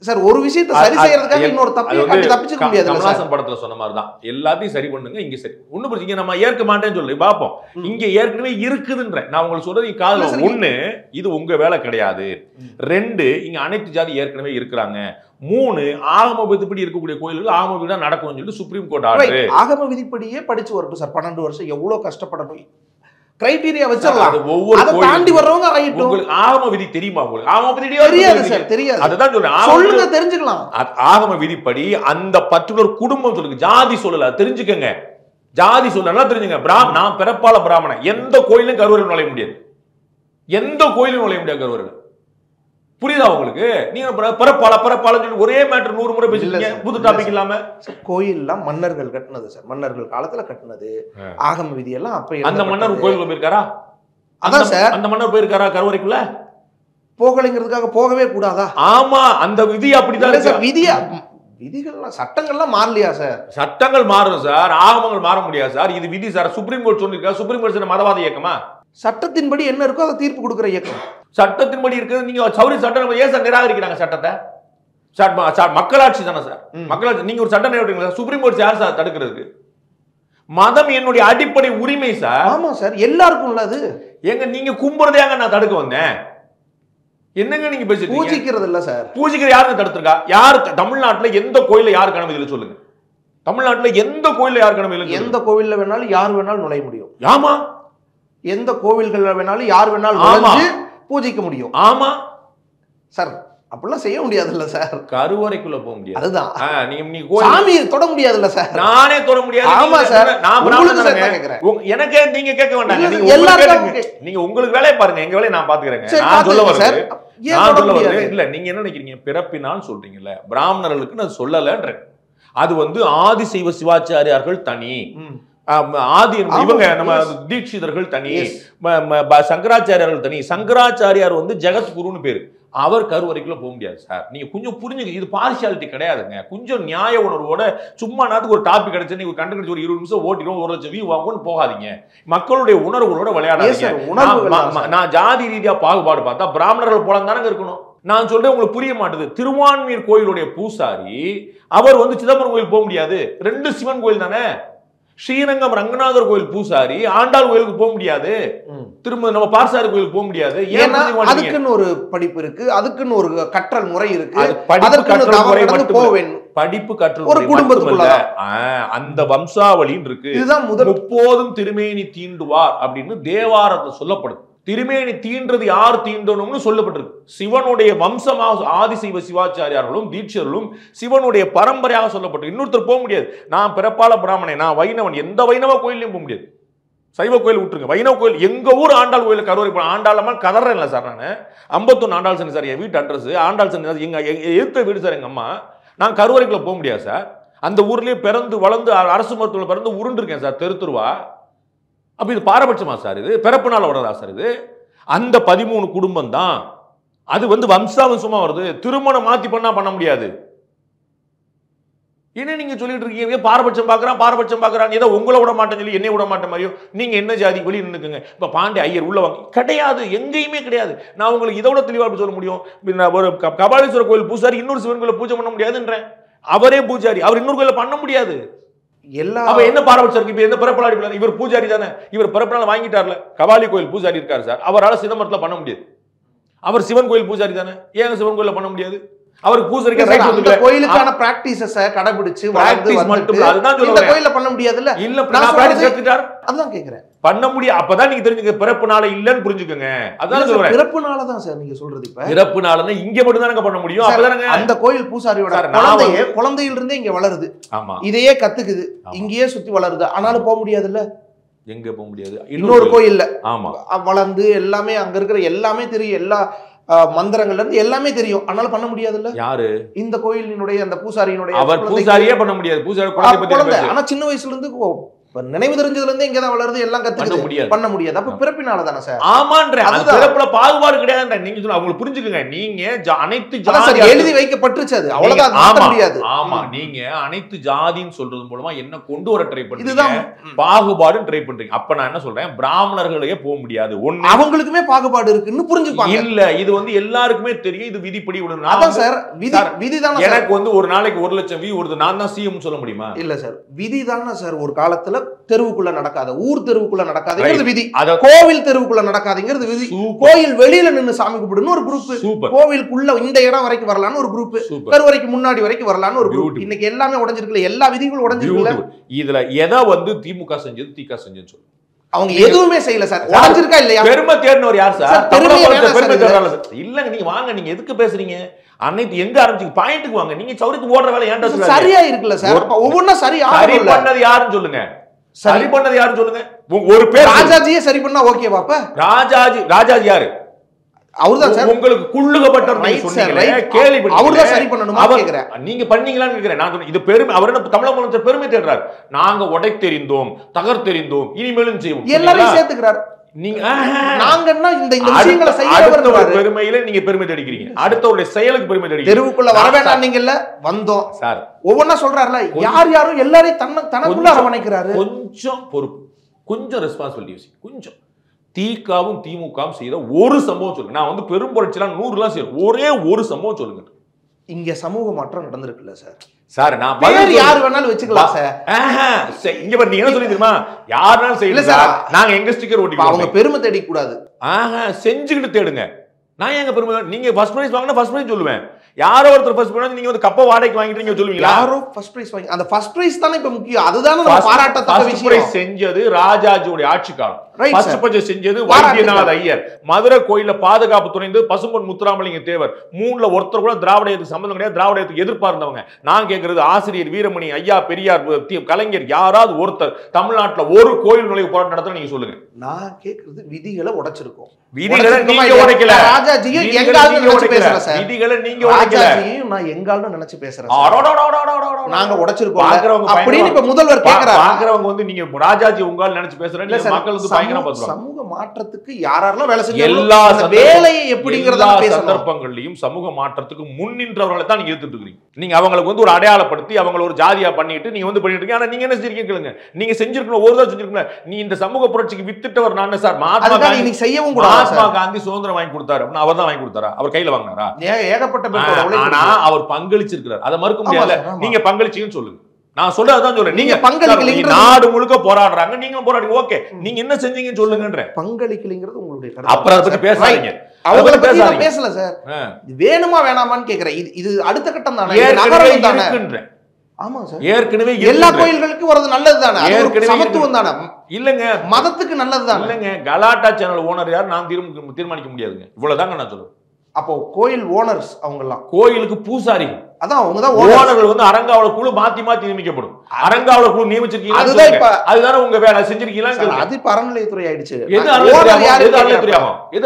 சார். ஒரு விஷயத்தை சரி செய்யறதுக்காக இன்னொரு தப்பிச்சுக்க முடியாது. கமலாசன் படத்துல சொன்ன மாதிரி தான், எல்லாத்தையும் சரி பண்ணுங்க. இங்க சரி ஒண்ணு பிரச்சனை, நம்ம ஏற்க மாட்டேன்னு சொல்லி பாப்போம். இங்க ஏற்கனவே இருக்குதுன்ற நான் உங்களுக்கு சொல்றது காதுல. ஒண்ணு, இது உங்க வேலை கிடையாது. 2, இங்க அனைத்து ஜாதி ஏற்கனவே இருக்கிறாங்க. 3, ஆகம விதிப்படி இருக்கக்கூடிய கோயில்கள் ஆகம விதி தான் நடக்கும்னு சொல்லி சுப்ரீம் கோர்ட் ஆர்டர். ஆகம விதிப்படியே படிச்சு வரட்டும் சார். 12 வருஷம் எவ்வளவு கஷ்டப்படணும், கிரைட்டீரியா வச்சிரலாம். ஒவ்வொரு தாண்டி வர்றவங்க ஆயிட்டும். உங்களுக்கு ஆகம விதி தெரியுமா? உங்களுக்கு ஆகம விதி தெரியாது சார், தெரியாது. அதுதான் சொல்றேன், சொல்லுங்க தெரிஞ்சுக்கலாம். ஆகம விதிப்படி அந்த பர்టిక్యులர் குடும்பம் சொல்லுங்க, ஜாதி சொல்லல, தெரிஞ்சுக்கங்க. ஜாதி சொல்லலாம் தெரிஞ்சுங்க. நான் பிறப்பால பிராமணன், எந்த கோயிலும் கருவறையில் நுழைய முடியாது. எந்த கோயிலும் நுழைய முடியாது கருவறையில். புரியுதா உங்களுக்கு? நீங்க பிறப்பால சொல்லி ஒரே மேட்டர் 100 முறை பேசிட்டீங்க, புது டாபிக் இல்லாம. கோயில்லாம் மன்னர்கள் கட்டினது சார், மன்னர்கள் காலத்துல கட்டினது. ஆகம விதி எல்லாம் அப்ப அந்த மன்னர் கோயிலுக்குள்ள போயிருக்காரா? அதான் சார், அந்த மன்னர் போயிருக்காரா கருவறைக்குள்ள? போகலைங்கிறதுக்காக போகவே கூடாதா? ஆமா, அந்த விதி அப்படிதான் சார். விதிகள்லாம் சட்டங்கள்லாம் மாறலையா சார்? சட்டங்கள் மாறும் சார், ஆகமங்கள் மாற முடியாது சார். இது விதி சார். சுப்ரீம் கோர்ட் சொல்லிருக்கா? சுப்ரீம் கோர்ட் மதவாத இயக்கமா? சட்டத்தின்படி என்ன இருக்கோ அதை தீர்ப்பு கொடுக்கிற இயக்கம். சட்டத்தின்படி இருக்குது. நீங்க சௌரி சட்டம் ஏன் சார் நிராகரிக்கிறாங்க சட்டத்தை? சார் மக்களாட்சி தானே சார், மக்களாட்சி. நீங்க ஒரு சட்டம் நிறைவேற்றீங்களா? சுப்ரீம் கோர்ட் யார் சார் தடுக்கிறதுக்கு? மதம் என்னுடைய அடிப்படை உரிமை சார். ஆமா சார், எல்லாருக்கும் உள்ளது. எங்க நீங்க கும்புறதையாங்க நான் தடுக்க வந்தேன்? என்னங்க நீங்க பேசுறீங்க? பூஜிக்கிறது இல்ல சார். பூஜிக்கிற யாருக்கு தடுத்துருக்கா? யாரு தமிழ்நாட்டுல எந்த கோயில யாருக்கு அனுமதி இல்லை சொல்லுங்க? தமிழ்நாட்டுல எந்த கோயில யாருக்கு அனுமதி இல்லை? எந்த கோவில்ல வேணாலும் யார் வேணாலும் நுழைய முடியும். ஆமா, எந்த கோவில்கள் வேணாலும் யார் வேணாலும் பூஜிக்க முடியும். ஆமா சார், அப்படிலாம் செய்ய முடியாதுல்ல சார். கருவறைக்குள்ள போக முடியாது. அதுதான் நீங்க சாமி தொட முடியாதுல்ல சார். நானே தொட முடியாது. ஆமா சார், நான் பிராமணன் கேக்குறேன். எனக்கு நீங்க கேட்க வேண்டாம். நீங்க உங்களுக்கு வேலையை பாருங்க, எங்க வேலையை நான் பாத்துக்கிறேங்க. நான் சொல்ல வரேன், நான் சொல்ல வரேன். இல்ல நீங்க என்ன நினைக்கிறீங்க? பிறப்பினால் சொல்றீங்கல்ல, பிராமணர்களுக்கு நான் சொல்லலன்றேன். அது வந்து ஆதிசைவ சிவாச்சாரியார்கள் தனி, ஆதி இவங்க நம்ம தீட்சிதர்கள் தனி, சங்கராச்சாரியார்கள் தனி. சங்கராச்சாரியார் வந்து ஜெகத்குருன்னு பேரு. அவர் கருவறைக்குள்ள போக முடியாது சார். நீங்க கொஞ்சம் புரிஞ்சுங்க, இது பார்ஷியாலிட்டி கிடையாதுங்க. கொஞ்சம் நியாய உணர்வோட சும்மா நாட்டுக்கு ஒரு டாபிக் கிடைச்சு நீங்க கண்டு கிடைச்சு ஒரு 20 நிமிஷம் ஓட்டிடும், 1 லட்சம் வியூ வாங்கும்னு போகாதீங்க. மக்களுடைய உணர்வுகளோட விளையாடாதீங்க. நான் ஜாதி ரீதியா பாகுபாடு பார்த்தா பிராமணர்கள் போல தானங்க இருக்கணும். நான் சொல்றேன், உங்களுக்கு புரிய மாட்டேது. திருவான்மியூர் கோயிலுடைய பூசாரி அவர் வந்து சிதம்பரம் கோயில் போக முடியாது, 2 சிவன் கோயில் தானே. ஸ்ரீரங்கம் ரங்கநாதர் கோயில் பூசாரி ஆண்டாள் கோயிலுக்கு போக முடியாது, திரும்ப நம்ம பார்சாரி கோயிலுக்கு போக முடியாது. ஏன்னா அதுக்குன்னு ஒரு படிப்பு இருக்கு, அதுக்குன்னு ஒரு கற்றல் முறை இருக்கு. படிப்பு கற்றல் ஒரு குடும்பத்துக்குள்ள அந்த வம்சாவளின்னு இருக்கு. இதுதான் முப்போதும் திருமேனி தீண்டுவார் அப்படின்னு தேவாரத்தை சொல்லப்படுது. திருமேனி தீன்றது யார் தீண்டணும்னு சொல்லப்பட்டிருக்கு. சிவனுடைய வம்சமாக ஆதிசைவ சிவாச்சாரியார்களும் தீட்சர்களும் சிவனுடைய பரம்பரையாக சொல்லப்பட்டிருக்கு. இன்னொருத்தர் போக முடியாது. நான் பிறப்பால பிராமணன், நான் வைணவன், எந்த வைணவ கோயிலையும் போக முடியாது. சைவ கோயில் விட்டுருங்க, வைணவ கோயில். எங்க ஊர் ஆண்டாள் கோயில் கருவறை போன ஆண்டாளமா கதறேன் இல்லை சார். நான் 51 ஆண்டாள் சனி சார் என் வீட்டு அட்ரஸ். ஆண்டாள் சனி எங்க எடுத்த வீடு சார் எங்க அம்மா. நான் கருவறைக்குள்ள போக முடியாது சார். அந்த ஊர்லயே பிறந்து வளர்ந்து அரசு மருத்துவமனை பிறந்து உருண்டிருக்கேன் சார், தெருவா. அப்ப இது பாரபட்சமா சார்? இது பிறப்புனால வர்றதா சார்? இது அந்த 13 குடும்பம் தான். அது வந்து வம்சாவம்சமா வருது. திருமணம் மாத்தி பண்ண முடியாது. என்ன நீங்க சொல்லிட்டு இருக்கீங்க? பாரபட்சம் பாக்குறாங்க. ஏதோ உங்களை விட மாட்டேன்னு சொல்லி என்னை விட மாட்டேன் மாதிரியோ. நீங்க என்ன ஜாதி வெளியே நின்னுக்குங்க. இப்ப பாண்டே ஐயர் உள்ள வாங்க கிடையாது, எங்கேயுமே கிடையாது. நான் உங்களுக்கு இதோட தெளிவா சொல்ல முடியும். ஒரு கபாலீஸ்வரர் கோயில் பூசாரி இன்னொரு சிவன் கோயில பூஜை பண்ண முடியாதுன்றேன். அவரே பூஜாரி, அவர் இன்னொரு கோயில பண்ண முடியாது. என்ன பாரபட்சம் இருக்கு? இப்ப எந்த பிறப்பாளி? இவர் பூஜாரி தானே, இவர் பிறப்பினால வாங்கிட்டார்ல. கபாலி கோயில் பூஜாரி இருக்காரு சார், அவரால் சிதம்பரத்துல பண்ண முடியாது. அவர் சிவன் கோயில் பூஜாரி தானே, ஏன் சிவன் கோயில பண்ண முடியாது? அவருக்கு பூசரிக்க ரைட் வந்து கோயிலுக்கான பிராக்டீஸஸ கடைபிடிச்சு வாழ்ந்து மட்டும் அதுதான் சொல்றேன். இந்த கோயில்ல பண்ண முடியாதுல்ல. இல்ல நான் பிராக்டீஸ் எடுத்துட்டார், அதான் கேக்குறேன். பண்ண முடியாது. அப்பதான் நீங்க தெரிஞ்சுக்க பிறப்புனால இல்லன்னு புரிஞ்சுக்கங்க. அதான் சொல்றேன். பிறப்புனால தான் சார் நீங்க சொல்றது. இப்ப பிறப்புனால தான் இங்க மட்டும் தானங்க பண்ண முடியும். அப்பதானங்க அந்த கோயில் பூசாரியோட குழந்தையில இருந்தே இங்க வளருது. ஆமா, இதையே கத்துக்குது, இங்கேயே சுத்தி வளருது. ஆனாலும் போக முடியாதுல்ல. எங்க போக முடியாது? இன்னொரு கோயில்ல ஆமா வளர்ந்து எல்லாமே அங்க இருக்கிற எல்லாமே தெரியும், எல்லா மந்திரங்கள்ல இருந்து எல்லாமே தெரியும். ஆனாலும் பண்ண முடியாதுல்ல. யாரு? இந்த கோயிலினுடைய அந்த பூசாரியினுடைய அவர் பூசாரியே பண்ண முடியாது. பூசாரி குழந்தை ஆனா சின்ன வயசுல இருந்து நினைவு தெரிஞ்சதுல இருந்து இங்கதான் வளருது, எல்லாம் கத்துக்கிட்டு பண்ண முடியாது. அப்ப பிறப்பினால தானே சார்? ஆமான்ற அது பிறப்புல பாகுபாடு கிடையாது. நீங்க சொல்ல அவங்க புரிஞ்சுக்குங்க. நீங்க அனைத்து ஜாதி எழுதி வைக்கப்பட்டுச்சு, அது அவ்வளவுதான் மாத்த முடியாது. ஆமா, நீங்க அனைத்து ஜாதின்னு சொல்றது மூலமா என்ன கொண்டு வர ட்ரை பண்றீங்க? இதுதான் பாகுபாடு ட்ரை பண்றீங்க. அப்ப நான் என்ன சொல்றேன், பிராமணர்களே போக முடியாது. ஒண்ணு அவங்களுக்குமே பாகுபாடு இருக்குன்னு புரிஞ்சுப்பாங்க. இல்ல இது வந்து எல்லாருக்குமே தெரியும், இது விதிப்படி உள்ளது. அதான் சார் விதி தானே. எனக்கு வந்து ஒரு நாளைக்கு 1 லட்சம் வியூ வருது, நான் தான் சிஎம் சொல்ல முடியுமா? இல்ல சார், விதி தானே சார். ஒரு காலத்துல தெருவுக்குள்ள நடக்காத, ஊர் தெருவுக்குள்ள நடக்காதுங்கிறது விதி. கோவில் தெருவுக்குள்ள நடக்காதுங்கிறது விதி. கோயில் வெளியில நின்னு சாமி கும்பிடுன்னு ஒரு குரூப், கோவிலுக்குள்ள இந்த இடம் வரைக்கும் வரலான்னு ஒரு குரூப், கருவறைக்கு முன்னாடி வரைக்கும் வரலான்னு ஒரு குரூப். இன்னைக்கு எல்லாமே உடைஞ்சிருக்குல, எல்லா விதிகளும் உடைஞ்சிருக்குல. இதுல எதை வந்து திமுக செஞ்சது, திக செஞ்சதுன்னு சொல்லு. அவங்க எதுவுமே செய்யல சார். உடைஞ்சிருக்கா இல்லையா? பெருமை தேடினவர் யார் சார்? பெருமை தேடுறாங்க. இல்லங்க, நீங்க வாங்க, நீங்க எதுக்கு பேசுறீங்க? அன்னைக்கு எங்க ஆரம்பிச்சு பாயிண்ட்க்கு வாங்க. நீங்க சௌரிக்கு ஓடுற வேலை ஏன்டா சொல்றீங்க? சரியா இருக்குல்ல சார். ஒவ்வொண்ணா சரி பண்ணது யாருன்னு சொல்லுங்க. சரி பண்ணது யாருன்னு சொல்லுங்க. ஒரு பேர் ராஜாஜியே சரி பண்ணா ஓகேவா? அப்ப ராஜாஜி யாரு? அவர்தான் சார். உங்களுக்கு குள்ளுகப்பட்டவர் சொன்னீங்க, கேள்வி அவர்தான் சரி பண்ணணுமா கேக்குறேன். நீங்க பண்ணீங்களான்னு கேக்குறேன். நான் சொன்னேன் இது பெருமை. அவர் என்ன தமிழக முதலமைச்சர் பெருமை தேடுறாரு. நாங்க உடை தெரிந்தோம், தகர் தெரிந்தோம், இனிமேலும் செய்வோம். எல்லாரையும் சேர்த்துக்கிறார். நீங்க நாங்கன்னா இந்த விஷயங்களை செய்யறவர் பெருமையில நீங்க பெருமை தேடிக்கிறீங்க, அடுத்தவருடைய செயலுக்கு பெருமை தேடிக்கிறீங்க. தெருவுக்குள்ள வர வேண்டாம் நீங்கல்ல, வந்தோம் சார். ஒவ்வொன்னா சொல்றாருல, யார் யாரும் எல்லாரையும் தனக்குள்ள அரவணைக்கிறாரு. கொஞ்சம் பொறுப்பு, கொஞ்சம் ரெஸ்பான்சிபிலிட்டி, கொஞ்சம் திகாவும் திமுகவும் செய்த ஒரு சம்பவம் சொல்லுங்க. நான் வந்து பெரும் புரட்சிலாம் 100லாம் செய்யறேன், ஒரே ஒரு சம்பவம் சொல்லுங்க. இங்க சமூக மாற்றம் நடந்திருக்குல்ல சார். சார் நான் பேர் யார் வேணாலும் வச்சுக்கலாம் சார். இங்க பாரு, நீங்க என்ன சொல்லி தெரியுமா? யாருனாலும் செய்யல சார், நாங்க எங்க ஸ்டிக்கர் ஓட்டிக்கலாம். அவங்க பெருமை தேடி கூடாது. செஞ்சுக்கிட்டு தேடுங்க. நான் எங்க பெருமை? நீங்க ஃபர்ஸ்ட் பிரைஸ் வாங்கினா ஃபர்ஸ்ட் பிரைஸ் சொல்லுவேன். யாரோ ஒருத்தர் ஃபர்ஸ்ட் பிரைஸ், நீங்க வந்து கப்ப வாடகைக்கு வாங்கிட்டு நீங்க சொல்லுவீங்களா? யாரோ ஃபர்ஸ்ட் பிரைஸ் வாங்கி, அந்த ஃபர்ஸ்ட் பிரைஸ் தானே இப்ப முக்கியம். அதுதானே நம்ம பாராட்டத்தக்க விஷயம். ஃபர்ஸ்ட் பிரைஸ் செஞ்சது ராஜாஜியோட ஆட்சி காலம். ஃபர்ஸ்ட் பிரைஸ் செஞ்சது வைத்தியநாத ஐயர். மதுரை கோயில்ல பாதுகாப்பு துறைந்து பசும்பொன் முத்துராமலிங்க தேவர். 3ல ஒருத்தர் கூட திராவிட இயக்கத்துக்கு சம்பந்தம் கிடையாது, திராவிட இயக்கத்துக்கு எதிர்ப்பா இருந்தவங்க. நான் கேட்கறது ஆசிரியர் வீரமணி, ஐயா பெரியார், கலைஞர், யாராவது ஒருத்தர் தமிழ்நாட்டுல ஒரு கோயில் நுழைவு போராட்டம் நடத்த நீங்க சொல்லுங்க. நான் கேட்கறது விதிகளை உடைச்சிருக்கோம். விதிகளை நீங்க உடைக்கல. ராஜாஜியும் எங்காலும் நினைச்சு பேசுறேன் சார். விதிகளை நீங்க உடைக்கல. ராஜாஜியும் நான் எங்காலும் நினைச்சு பேசுறேன். நாங்க உடைச்சிருக்கோம் அப்படின்னு இப்ப முதல்வர் கேக்குறாரு. பாக்குறவங்க வந்து நீங்க ராஜாஜி உங்கால நினைச்சு பேசுறீங்க, மக்கள் வந்து பயங்கரமா பாக்குறாங்க. சமூக மாற்றத்துக்கு யாரெல்லாம் வேலை செஞ்சாங்க, எல்லா வேலையை எப்படிங்கறத பேசணும். சந்தர்ப்பங்கள்லயும் சமூக மாற்றத்துக்கு முன் நின்றவர்களை தான் நீங்க எடுத்துட்டு இருக்கீங்க. நீங்க அவங்களுக்கு வந்து ஒரு அடையாளப்படுத்தி அவங்கள ஒரு ஜாதியா பண்ணிட்டு நீங்க வந்து பண்ணிட்டு இருக்கீங்க. ஆனா நீங்க என்ன செஞ்சீங்க கேளுங்க. நீங்க செஞ்சிருக்கணும், ஒரு தடவை செஞ்சிருக்கணும். நீ இந்த சமூக புரட்சிக்கு வித்துட்டவர் நான் சார். மகாத்மா காந்தி நீங்க செய்யவும் கூட. மகாத்மா காந்தி சுதந்திரம் வாங்கி கொடுத்தாரு, அவர் தான் வாங்கி கொடுத்தாரா? அவர் கையில வாங்கினாரா? ஏகப்பட்ட பேர். ஆனா அவர் பங்களிச்சிருக்கிறார், அதை மறுக்க முடியல. நீங்க பங்களிச்சீங்கன்னு சொல்லுங்க. நான் சொல்ல அதான் சொல்றேன். நீங்க பங்களிக்கல, நாடு முழுக்க போராடுறாங்க, நீங்க போராடுங்க. ஓகே, நீங்க என்ன செஞ்சீங்கன்னு சொல்லுங்கன்ற. பங்களிக்கலைங்கிறது உங்களுடைய கருத்து. அப்புறம் அதை பத்தி பேசாதீங்க. அவங்கள பத்தி நான் பேசல சார். வேணுமா வேணாமான்னு கேக்குறேன். இது அடுத்த கட்டம் தானே, நகரம் தானே. ஆமா சார், ஏற்கனவே எல்லா கோயில்களுக்கும் வரது நல்லது தானே, சமத்துவம் தானே. இல்லங்க, மதத்துக்கு நல்லது தானே. இல்லங்க, கலாட்டா சேனல் ஓனர் யார் நான் தீர்மானிக்க முடியாதுங்க. இவ்வளவுதாங்க நான் சொல்லுவேன். அப்போ கோயில் ஓனர்ஸ் அவங்க எல்லாம் கோயிலுக்கு பூசாரி அதான் அவங்க தான் ஓனர்கள் வந்து அரங்காவலர் குழு மாத்தி நியமிக்கப்படும். அரங்காவலர் குழு நியமிச்சிருக்கீங்களா? அதுதானே உங்க வேலை செஞ்சிருக்கீங்களா? அது இப்ப அறநிலையத்துறை ஆயிடுச்சு. எது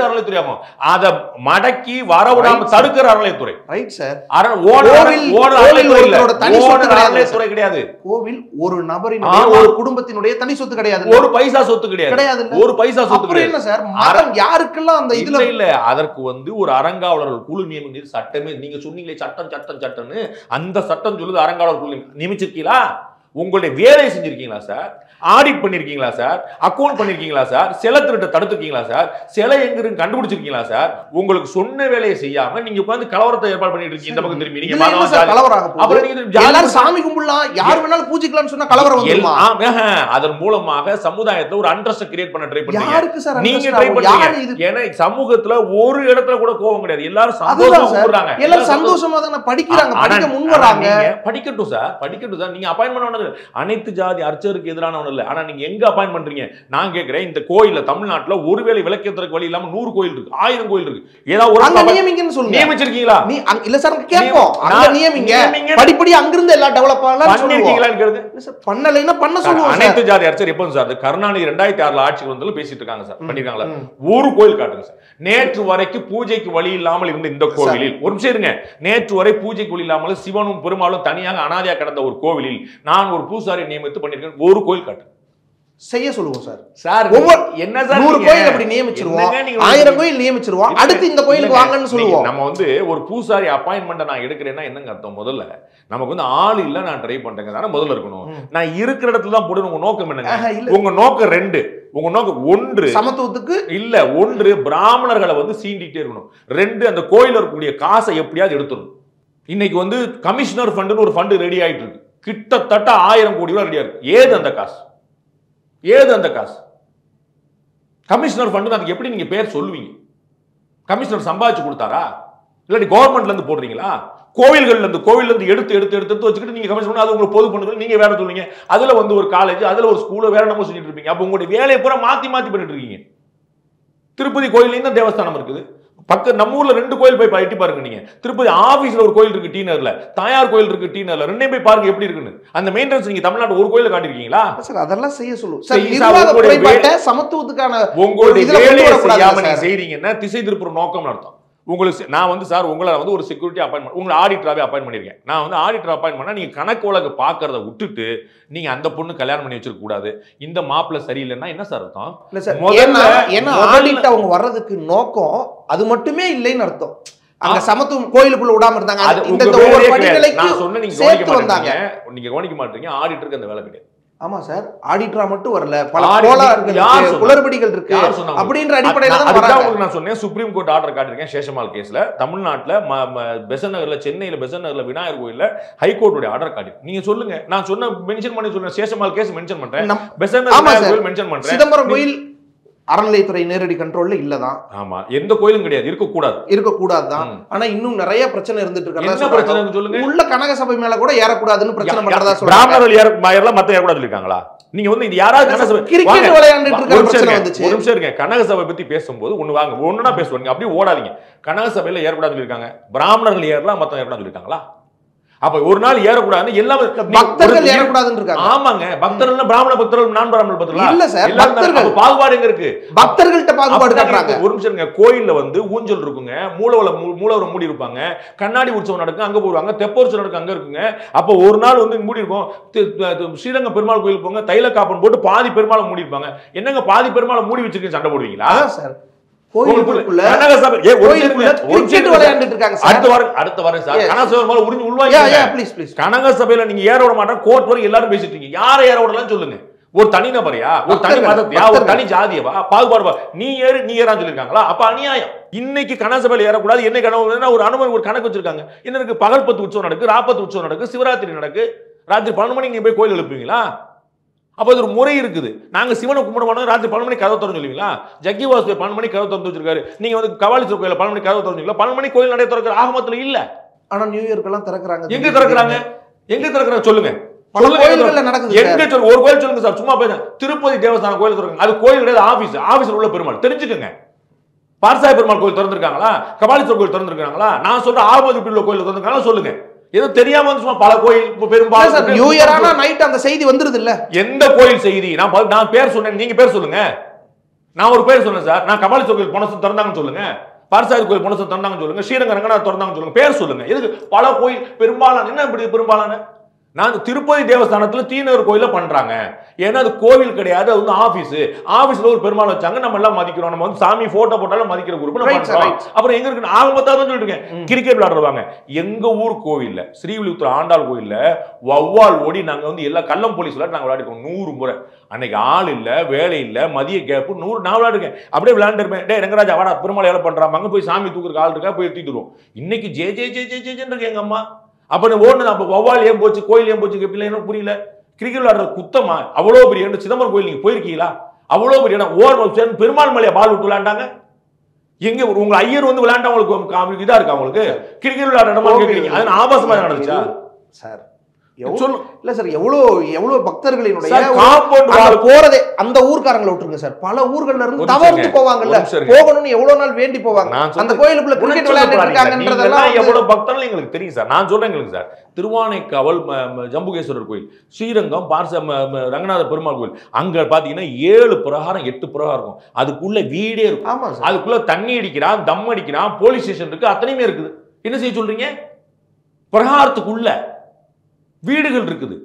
அறநிலைத்துறை ஆகும்? அத மடக்கி வரவிடாம தடுக்கிற அறநிலைத்துறை. Right sir. அறநிலைத்துறை கிடையாது. கோவில் ஒரு நபரின் ஒரு குடும்பத்தினுடைய தனி சொத்து கிடையாது. ஒரு பைசா சொத்து கிடையாது. ஒரு பைசா சொத்து கிடையாது. என்ன சார் மதம் யாருக்கெல்லாம் அந்த இதுல இல்ல அதற்கு வந்து ஒரு அரங்காவலர்கள் குழு நியமனம் சட்டமே. நீங்க சொன்னீங்களே சட்டம்னு, அந்த சட்டம் சொல்லுது அரங்காவலர் குழு நியமிச்சிருக்கீங்களா? உங்களுடைய வேலையை செஞ்சிருக்கீங்களா சார்? ஆடிட் பண்ணிருக்கீங்களா சார்? அக்கவுண்ட் பண்ணிருக்கீங்களா சார்? சில திருட்ட தடுத்துருக்கீங்களா சார்? சிலை எங்க இருக்கு கண்டுபிடிச்சிருக்கீங்களா சார்? உங்களுக்கு சொன்ன வேலையை செய்யாம நீங்க உட்கார்ந்து கலவரத்தை ஏற்பாடு பண்ணிட்டு இருக்கீங்க. இந்த பக்கம் திரும்பி நீங்க அப்புறம் நீங்க எல்லாரும் சாமி கும்பிடலாம், யார் வேணாலும் பூஜிக்கலாம்னு சொன்னா கலவரம் வந்துருமா? அதன் மூலமாக சமுதாயத்துல ஒரு அண்டர்ஸ்ட் கிரியேட் பண்ண ட்ரை பண்றீங்க. நீங்க ட்ரை பண்றீங்க. ஏன்னா சமூகத்துல ஒரு இடத்துல கூட கோபம் கிடையாது. எல்லாரும் சந்தோஷமா கூப்பிடுறாங்க. எல்லாரும் சந்தோஷமா தான் படிக்கிறாங்க, படிக்க முன் வராங்க. படிக்கட்டும் சார். நீங்க அப்பாயின்மென்ட் அனைத்து ஜாதி அர்ச்சகருக்கு எதிரானவன் இல்ல. ஆனா நீங்க எங்க அப்பாயின்ட் பண்றீங்க? நான் கேக்குறேன், இந்த கோயில்ல தமிழ்நாட்டுல ஒருவேளை விளக்கேத்துறதுக்கு வழி இல்லாம 100 கோயில் இருக்கு, 1000 கோயில் இருக்கு. ஏதாவது ஒரு நியமிங்கன்னு சொல்லுங்க. நியமிச்சிருக்கீங்களா? நீ இல்ல சார் கேப்போம். அங்க நியமிங்க, படிப்படி அங்க இருந்து எல்லாம் டெவலப் பண்ணலாம் பண்ணிருக்கீங்களாங்கிறது. இல்ல சார் பண்ணலைன்னா பண்ண சொல்லுவோம். அனைத்து ஜாதி அர்ச்சகர் எப்போ சார் கருணாநிதி 2006 ஆட்சிக்கு வந்தாலும் பேசிட்டு இருக்காங்க சார். பண்ணிருக்காங்களா? ஒரு கோயில் காட்டுங்க சார். நேற்று வரைக்கும் பூஜைக்கு வழி இல்லாமல் இருந்த இந்த கோவிலில் ஒரு நிமிஷம் இருங்க. நேற்று வரை பூஜைக்கு வழி இல்லாமல் சிவனும் பெருமாளும் தனியாக அனாதையா கடந்த ஒரு கோவிலில் நான் ஒரு பூசாரி நியமித்து பண்ணிருக்கேன். ஒரு கோயில் காட்டு செய்ய சொல்லுவோம் சார். சார் என்ன சார் 100 கோயில் அப்படி நியமிச்சிருவோம், 1000 கோயில் நியமிச்சிருவோம், அடுத்து இந்த கோயிலுக்கு வாங்கன்னு சொல்லுவோம். நம்ம வந்து ஒரு பூசாரி அப்பாயின்மெண்ட் நான் எடுக்கிறேன்னா என்னங்க அர்த்தம்? முதல்ல நமக்கு வந்து ஆள் இல்ல, நான் ட்ரை பண்றேங்க தானே முதல்ல இருக்கணும். நான் இருக்கிற இடத்துல தான் போடணும். உங்க நோக்கம் என்னங்க? உங்க நோக்கம் 2. உங்க நோக்கம் 1 சமத்துவத்துக்கு இல்ல, 1 பிராமணர்களை வந்து சீண்டிட்டே இருக்கணும். 2 அந்த கோயில இருக்கக்கூடிய காசை எப்படியாவது எடுத்துடணும். இன்னைக்கு வந்து கமிஷனர் ஃபண்டுன்னு ஒரு ஃபண்டு ரெடி ஆயிட்டு இருக்கு. கிட்டத்தட்ட 1000 கோடி ரூபாய் ரெடியா இருக்கு. ஏது அந்த காசு? கமிஷனர் ஃபண்டு அதுக்கு எப்படி நீங்க பேர் சொல்லுவீங்க? கமிஷனர் சம்பாதிச்சு கொடுத்தாரா? இல்லாட்டி கவர்மெண்ட்ல இருந்து போடுறீங்களா? கோவில்கள்ல இருந்து எடுத்து வச்சுக்கிட்டு நீங்க கமிஷன் பண்ணி அது உங்களுக்கு பொது பண்ணுறது நீங்க வேற சொல்லுவீங்க. அதுல வந்து ஒரு காலேஜ், அதுல ஒரு ஸ்கூல வேற நம்ம செஞ்சுட்டு இருப்பீங்க. அப்ப உங்களுடைய வேலையை பூரா மாத்தி பண்ணிட்டு இருக்கீங்க. திருப்பதி கோயிலையும் தான் தேவஸ்தானம் இருக்குது. நம்ம ஊர்ல 2 கோயில் போய் எட்டி பாருங்க. நீங்க திருப்பதி ஆபீஸ்ல ஒரு கோயில் இருக்கு, டீனர்ல தாயார் கோயில் இருக்கு, டீனர்ல ரெண்டையும் போய் பாருங்க எப்படி இருக்குன்னு. அந்த மெயின்டெனன்ஸ் நீங்க தமிழ்நாடு ஒரு கோயில காட்டிருக்கீங்களா சார்? அதெல்லாம் செய்ய சொல்லுவோம் சார். சமத்துவத்துக்கான உங்களுடைய வேலையை செய்யாம நீங்க செய்றீங்கன்னா திசை திருப்புற நோக்கம் அர்த்தம். உங்களுக்கு நான் வந்து சார் உங்களை வந்து ஒரு செக்யூரிட்டி அப்பாயின்மெண்ட், உங்களை ஆடிட்டராகவே அப்பாயின்ட் பண்ணியிருக்கேன். நான் வந்து ஆடிட்டர் அப்பாயின்ட் பண்ணால் நீங்கள் கணக்கு வழக்கு பார்க்கறத விட்டுட்டு நீங்கள் அந்த பொண்ணு கல்யாணம் பண்ணி வச்சிருக்க கூடாது, இந்த மாப்பிள்ளை சரியில்லைன்னா என்ன சார் அர்த்தம்? இல்லை சார், ஏன்னா ஆடிட் அவங்க வர்றதுக்கு நோக்கம் அது மட்டுமே இல்லைன்னு அர்த்தம். அங்க சமத்துவம் கோயிலுக்குள்ள விடாம இருந்தாங்க. நான் சொன்ன நீங்க கவனிக்க மாட்டீங்க. ஆடிட்டருக்கு அந்த வேலை கிடையாது. ஆமா சார், ஆடிட்டரா மட்டும் வரல, பல குளறுபடிகள் இருக்கு அப்படின்ற அடிப்படையில தான் நான் சொன்னேன். சுப்ரீம் கோர்ட் ஆர்டர் காட்டிருக்கேன் சேஷமால் கேஸ்ல. தமிழ்நாட்டுல பெசன்ட் நகர்ல, சென்னையில பெசன்ட் நகர்ல விநாயகர் கோயில்ல ஹைகோர்ட்டுடைய ஆர்டர் காட்டி நீங்க சொல்லுங்க. நான் சொன்ன மென்ஷன் பண்ணி சொல்றேன். சேஷமால் கேஸ் மென்ஷன் பண்றேன், பெசன்ட் நகர் கோயில் மென்ஷன் பண்றேன். சிதம்பரம் கோயில் அறநிலையத்துறை நேரடி கண்ட்ரோல்ல இல்லதான். ஆமா, எந்த கோயிலும் கிடையாது, இருக்கக்கூடாதுதான். ஆனா இன்னும் நிறைய பிரச்சனை இருந்துட்டு இருக்கு. சொல்லுங்க, உள்ள கனக சபை மேல கூட ஏறக்கூடாதுன்னு பிரச்சனை பண்றதா சொல்றாங்க. பிராமணர்கள் ஏறலாம், மத்த ஏறக்கூடாது இருக்காங்களா? நீங்க வந்து இது யாராவது கனக சபை கிரிக்கெட் விளையாண்டுட்டு இருக்க பிரச்சனை வந்துச்சு. ஒரு நிமிஷம் இருங்க. கனக சபை பத்தி பேசும்போது ஒண்ணுனா பேசுவாங்க, அப்படியே ஓடாதீங்க. கனக சபையில ஏறக்கூடாதுன்னு இருக்காங்க, பிராமணர்கள் ஏறலாம், மத்த ஏறக்கூடாதுன்னு இருக்காங்களா? அப்ப ஒரு நாள் ஏறக்கூடாது, எல்லாமே பக்தர்கள் ஏறக்கூடாதுன்னு இருக்காங்க. ஆமாங்க, பக்தர்கள் பிராமண பக்தர்கள், நான் பிராமண பக்தர்கள் இல்ல சார். பக்தர்கள் பாகுபாடு எங்க இருக்கு? பக்தர்கள்ட்ட பாகுபாடு காட்டுறாங்க. ஒரு நிமிஷம் இருங்க. கோயில்ல வந்து ஊஞ்சல் இருக்குங்க, மூலவரம் மூடி இருப்பாங்க, கண்ணாடி உற்சவம் நடக்கும், அங்க போடுவாங்க, தெப்போற்சவம் நடக்கும், அங்க இருக்குங்க. அப்ப ஒரு நாள் வந்து மூடி இருக்கும். ஸ்ரீரங்க பெருமாள் கோயில் போங்க, தைல காப்பன் போட்டு பாதி பெருமாளை மூடி இருப்பாங்க. என்னங்க பாதி பெருமாளை மூடி வச்சிருக்கீங்க, சண்டை போடுவீங்களா சார்? கோயிலுக்குள்ள கனக சபை கிரிக்கெட் விளையாண்டுட்டு இருக்காங்க சார். அடுத்த வாரம் சார் கனக சபை மேல உறிஞ்சு உள்வாங்க. ப்ளீஸ் கனக சபையில நீங்க ஏற விட மாட்டேன், கோர்ட் வரைக்கும் எல்லாரும் பேசிட்டு இருக்கீங்க. யாரை ஏற விடலாம் சொல்லுங்க? ஒரு தனி நபரையா, ஒரு தனி மதத்தையா, ஒரு தனி ஜாதியவா, பாகுபாடு நீ ஏறான்னு சொல்லிருக்காங்களா? அப்ப அநியாயம். இன்னைக்கு கனக சபையில ஏறக்கூடாது. என்ன கனவு? ஒரு அனுமதி, ஒரு கணக்கு வச்சிருக்காங்க. என்ன இருக்கு? பகல் 10 உற்சவம் நடக்கு, ராப்பத்து உற்சவம் நடக்கு, சிவராத்திரி நடக்கு, ராத்திரி 12 மணிக்கு நீங்க போய் கோயில் எழுப்புவீங்களா? அப்போ அது ஒரு முறை இருக்குது. நாங்க சிவனை கும்பிட மாட்டோம், ராத்திரி 12 மணிக்கு கதவு திறந்து சொல்லுவீங்களா? ஜக்கி வாசுதேவ் 12 மணிக்கு கதவு திறந்து வச்சிருக்காரு. நீங்க வந்து கபாலீஸ்வரர் கோயில 12 மணிக்கு கதவு திறந்துங்களா? 12 மணிக்கு கோயில் நடை திறக்கிற ஆகமத்துல இல்ல. ஆனா நியூ இயர்க்கெல்லாம் திறக்கிறாங்க. எங்க திறக்கிறாங்க சொல்லுங்க. கோயில்கள்ல நடக்குது. எங்க சொல்லுங்க, ஒரு கோயில் சொல்லுங்க சார். சும்மா பேச திருப்பதி தேவஸ்தான கோயில் திறக்குங்க. அது கோயில் கிடையாது, ஆபீஸ்ல உள்ள பெருமாள். தெரிஞ்சுக்கங்க. பார்சாய் பெருமாள் கோயில் திறந்திருக்காங்களா? கபாலீஸ்வரர் கோயில் திறந்திருக்காங்களா? நான் சொல்ற ஆகமத்துக்கு உள்ள கோயில் திறந்திருக்காங்களா சொல்லுங்க. ஏதோ தெரியாம வந்து சும்மா பல கோயில் பெரும்பாலும் நியூ இயர் ஆனா நைட் அந்த செய்தி வந்துருது இல்ல. எந்த கோயில் செய்தி? நான் பேர் சொன்னேன், நீங்க பேர் சொல்லுங்க. நான் ஒரு பேர் சொன்னேன் சார். நான் கபாலீஸ்வரர் கோயில் போன வருஷம் திறந்தாங்கன்னு சொல்லுங்க, பார்சாதி கோயில் போன வருஷம் திறந்தாங்கன்னு சொல்லுங்க, ஸ்ரீரங்க ரங்கநாதர் திறந்தாங்கன்னு சொல்லுங்க, பேர் சொல்லுங்க. எதுக்கு பல கோயில் பெரும்பாலான? என்ன இப்படி பெரும்பாலான? நான் திருப்பதி தேவஸ்தானத்துல தீநகர் கோயில பண்றாங்க. ஏன்னா அது கோவில் கிடையாது, அது வந்து ஆபீஸ்ல ஒரு பெருமாள் வச்சாங்க, நம்ம எல்லாம் மதிக்கிறோம். நம்ம வந்து சாமி போட்டோ போட்டாலும் மதிக்கிற குரூப். அப்புறம் எங்க இருக்கு? ஆக மொத்தம் சொல்லிட்டு இருக்கேன். கிரிக்கெட் விளையாடுவாங்க. எங்க ஊர் கோவில்ல, ஸ்ரீவில்லிபுத்தூர் ஆண்டாள் கோயில்ல வவ்வால் ஓடி நாங்க வந்து எல்லா கள்ளம் போலீஸ் விளையாட்டு நாங்க விளையாடிருக்கோம் 100 முறை. அன்னைக்கு ஆள் இல்ல, வேலை இல்ல, மதிய கேப்பு 100 நான் விளையாடுறேன். அப்படியே விளையாண்டுருப்பேன். டே ரங்கராஜா வாடா பெருமாள் ஏழை பண்றாங்க, அங்க போய் சாமி தூக்குறதுக்கு ஆள் இருக்கா, போய் தூக்கிடுவோம். இன்னைக்கு J J J J J இருக்கு எங்க அம்மா. அப்ப ஓடுனது அப்ப வவ்வால் ஏன் போச்சு, கோயில் ஏன் போச்சு கேட்பீங்களா? என்ன புரியல. கிரிக்கெட் விளையாடுற குத்தமா? அவ்வளோ பெரிய இடம் சிதம்பரம் கோயில் நீங்க போயிருக்கீங்களா? அவ்வளோ பெரிய இடம். ஓர் பெருமாள் மலையா பால் விட்டு விளையாண்டாங்க. எங்க உங்க ஐயர் வந்து விளையாண்டா உங்களுக்கு இதா இருக்கா? உங்களுக்கு கிரிக்கெட் விளையாடுற இடமா கேட்குறீங்க? அது ஆபாசமா நடந்துச்சா சார்? இல்ல சார், எவ்வளவு பக்தர்களினுடைய போறதே அந்த ஊர்க்காரங்களை விட்டுருங்க சார். பல ஊர்கள்ல இருந்து தவறுத்து போவாங்கல்ல, போகணும்னு எவ்வளவு நாள் வேண்டி போவாங்க. அந்த கோயிலுக்குள்ள கிரிக்கெட் விளையாடிட்டு இருக்காங்கன்றதெல்லாம் எவ்வளவு பக்தர்கள் எங்களுக்கு தெரியும் சார். நான் சொல்றேன் எங்களுக்கு சார். திருவானைக்காவல் ஜம்புகேஸ்வரர் கோயில், ஸ்ரீரங்கம் ரங்கநாத பெருமாள் கோயில், அங்க பாத்தீங்கன்னா 7 பிரகாரம் 8 பிரகாரம் இருக்கும். அதுக்குள்ள வீடே இருக்கும். அதுக்குள்ள தண்ணி அடிக்கிறான், தம் அடிக்கிறான், போலீஸ் ஸ்டேஷன் இருக்கு, அத்தனையுமே இருக்குது. என்ன செய்ய சொல்றீங்க? பிரகாரத்துக்குள்ள வீடுகள் இருக்குது.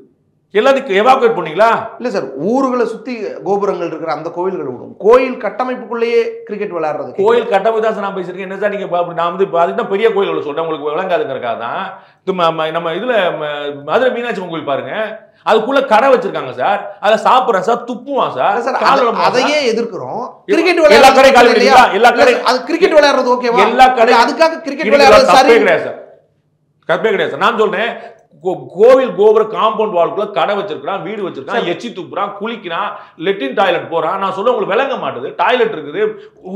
எல்லாத்துக்கும் எவாக்குவேட் பண்ணீங்களா? இல்ல சார், ஊர்களை சுத்தி கோபுரங்கள் இருக்கிற அந்த கோயில்கள் விடும். கோயில் கட்டமைப்புக்குள்ளேயே கிரிக்கெட் விளையாடுறது. கோயில் கட்டமைப்பு தான் நான் பேசியிருக்கேன். என்ன சார் நீங்க நான் வந்து அதுதான் பெரிய கோயில் சொல்றேன், உங்களுக்கு விளங்காதுங்கிறக்காக தான். நம்ம இதுல மதுரை மீனாட்சி அம்மன் கோயில் பாருங்க, அதுக்குள்ள கடை வச்சிருக்காங்க சார். அதை சாப்பிடுறேன் சார், துப்புவான் சார். அதையே எதிர்க்கிறோம். கிரிக்கெட் கிரிக்கெட் விளையாடுறது ஓகேவா? எல்லா கடை அதுக்காக கிரிக்கெட் விளையாடுறது சரி கிடையாது சார். கற்பே கிடையாது சார். நான் சொல்றேன், கோவில் கோபுர காம்பவுண்ட் வால்குள்ள கடை வச்சிருக்கான், வீடு வச்சிருக்கான், எச்சி துப்புறான், குளிக்கிறான், லெட்டின் டாய்லெட் போறான். நான் சொல்ல உங்களுக்கு விளங்க மாட்டுது. டாய்லெட் இருக்குது,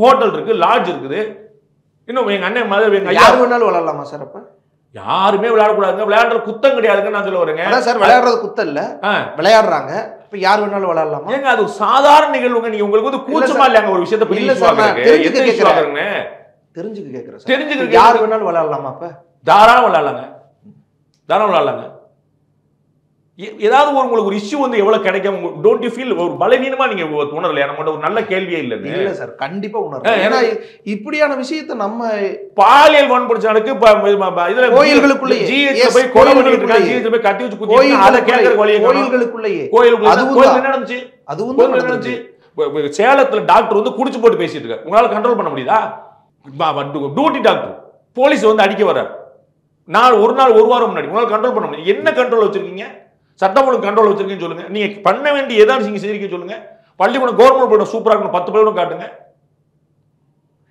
ஹோட்டல் இருக்கு, லாட்ஜ் இருக்குது. இன்னும் எங்க அண்ணன் மாதிரி யாரு வேணாலும் விளையாடலாமா சார்? அப்ப யாருமே விளையாடக்கூடாதுங்க. விளையாடுற குத்தம் கிடையாதுங்க. நான் சொல்ல வரேங்க சார், விளையாடுறது குத்தம் இல்ல, விளையாடுறாங்க. இப்ப யார் வேணாலும் விளையாடலாமா? ஏங்க அது சாதாரண நிகழ்வுங்க. நீங்க உங்களுக்கு வந்து கூச்சமா இல்லையாங்க ஒரு விஷயத்தை தெரிஞ்சுக்க கேட்கிறேன். தெரிஞ்சுக்க யார் வேணாலும் விளையாடலாமா? அப்ப தாராளம் விளையாடலாங்க, தாராளம் விளையாடலாங்க. ஏதாவது உங்களுக்கு ஒரு இஷ்யூ வந்து எவ்வளவு கிடைக்கும்? டோன்ட் யூ ஃபீல் ஒரு பலவீனமா நீங்க உணரலையா? நம்ம ஒரு நல்ல கேள்வியே இல்லை. இல்ல சார், கண்டிப்பா உணர்றேன். ஏன்னா இப்படியான விஷயத்தை நம்ம பாலியல் வன்புணர்ச்சிக்கு இதுல கோயில்களுக்குள்ளேயே ஜிஹெச் போய் கொலை பண்ணிட்டு இருக்காங்க, ஜிஹெச் போய் கட்டி வச்சு குத்தி அத கேக்குற வழியே கோயில்களுக்குள்ளேயே கோயிலுக்குள்ள என்ன நடந்துச்சு? அதுவும் என்ன நடந்துச்சு? சேலத்துல டாக்டர் வந்து குடிச்சு போட்டு பேசிட்டு இருக்காரு. உங்களால கண்ட்ரோல் பண்ண முடியுதா? டியூட்டி டாக்டர் போலீஸ் வந்து அடிக்க வர்றாரு. ஒரு நாள் ஒரு வாரம் முன்னாடி உங்களால கண்ட்ரோல் பண்ண முடியும். என்ன கண்ட்ரோல் வச்சிருக்கீங்க? சட்டம் ஒழுங்கு கண்ட்ரோல் வச்சிருக்கீங்கன்னு சொல்லுங்க. நீங்க பண்ண வேண்டிய ஏதாவது நீங்க செய்றீங்க சொல்லுங்க. பள்ளிக்கூடம் கவர்மெண்ட் பள்ளிக்கூடம் சூப்பரா இருக்கணும், 10 பள்ளிக்கூடம் காட்டுங்க.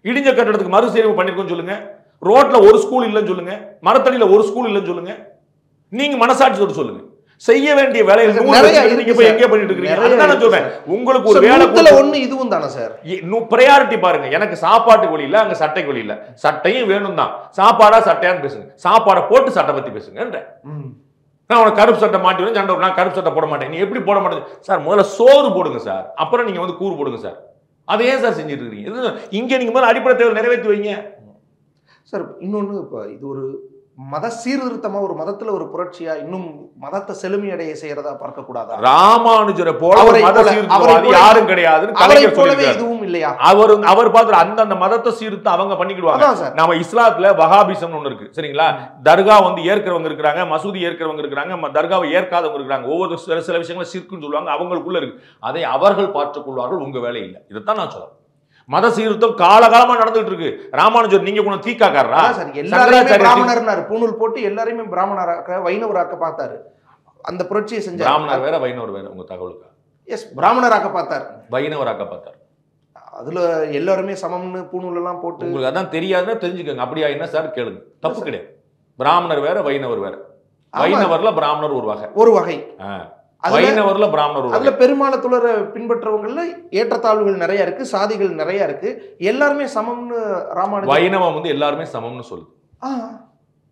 இடிஞ்ச கட்டடத்துக்கு மறுசீரமைப்பு பண்ணிருக்கோம்னு சொல்லுங்க. ரோட்ல ஒரு ஸ்கூல் இல்லைன்னு சொல்லுங்க, மரத்தடியில ஒரு ஸ்கூல் இல்லைன்னு சொல்லுங்க. நீங்க மனசாட்சியோட சொல்லுங்க. செய்ய வேண்டிய வேலைகள் நீங்க போய் எங்க பண்ணிட்டு இருக்கீங்க? அதுதான் நான் சொல்றேன். உங்களுக்கு ஒரு வேலை ஒண்ணு இதுவும் தானே சார். பிரையாரிட்டி பாருங்க. எனக்கு சாப்பாட்டு வழி இல்ல, அங்க சட்டைக்கு வழி இல்ல. சட்டையும் வேணும் தான். சாப்பாடா சட்டையான்னு பேசுங்க. சாப்பாடை போட்டு சட்டை பத்தி பேசுங்க. நான் உனக்கு கருப்பு சட்டை மாட்டி வந்து சண்டை, நான் கருப்பு சட்டை போட மாட்டேன். நீ எப்படி போட மாட்டேங்க சார்? முதல்ல சோறு போடுங்க சார், அப்புறம் நீங்க வந்து கூறு போடுங்க சார். அதை ஏன் சார் செஞ்சுட்டு இருக்கீங்க? இங்க நீங்க முதல்ல அடிப்படை தேவை நிறைவேற்றி வைங்க சார். இன்னொன்னு, இப்ப இது ஒரு மத சீர்திருத்தமா, ஒரு மதத்துல ஒரு புரட்சியா, இன்னும் மதத்தை செழுமையடைய செய்யறதா பார்க்க கூடாதா? ராமானுஜரை போல மத சீர்திருத்தவாதி யாரும் கிடையாது. இதுவும் இல்லையா? அவர் பார்த்து அந்த மதத்தை சீர்திருத்தம் அவங்க பண்ணிக்கிடுவாங்க. நம்ம இஸ்லாத்துல வஹாபிசம் ஒண்ணு இருக்கு சரிங்களா? தர்கா வந்து ஏற்கிறவங்க இருக்கிறாங்க, மசூதி ஏற்கிறவங்க இருக்கிறாங்க, தர்காவை ஏற்காதவங்க இருக்கிறாங்க. ஒவ்வொரு சில விஷயங்களை சிற்குன்னு சொல்லுவாங்க, அவங்களுக்குள்ள இருக்கு. அதை அவர்கள் பார்த்துக் கொள்வார்கள், உங்க வேலை இல்லை. இதைத்தான் நான் சொல்றேன். மத சீர்திருத்தம் காலகாலமா நடந்துட்டு இருக்கு. ராமானுஜர் நீங்க கூட தீக்காக்காரரா? பிராமணர் பூணூல் போட்டு எல்லாரையுமே பிராமணராக்க வைணவராக்க பார்த்தாரு. அந்த புரட்சியை செஞ்ச பிராமணர் வேற வைணவர் வேற. உங்க தகவலுக்கு எஸ், பிராமணராக்க பார்த்தார், வைணவராக்க பார்த்தார். அதுல எல்லாருமே சமம்னு பூணூல் எல்லாம் போட்டு உங்களுக்கு அதான் தெரியாதுன்னா தெரிஞ்சுக்கோங்க. அப்படியா என்ன சார் கேளுங்க, தப்பு கிடையாது. பிராமணர் வேற வைணவர் வேற. வைணவர்ல பிராமணர் ஒரு வகை. வைணவர்ல பிராமணர் அதுல பெருமாளத்துலரை பின்பற்றவங்கள்ல ஏற்றத்தாழ்வுகள் நிறைய இருக்கு, சாதிகள் நிறைய இருக்கு. எல்லாருமே சமம்னு ராமானுஜர் வைணவம் வந்து எல்லாருமே சமம்னு சொல்லுது.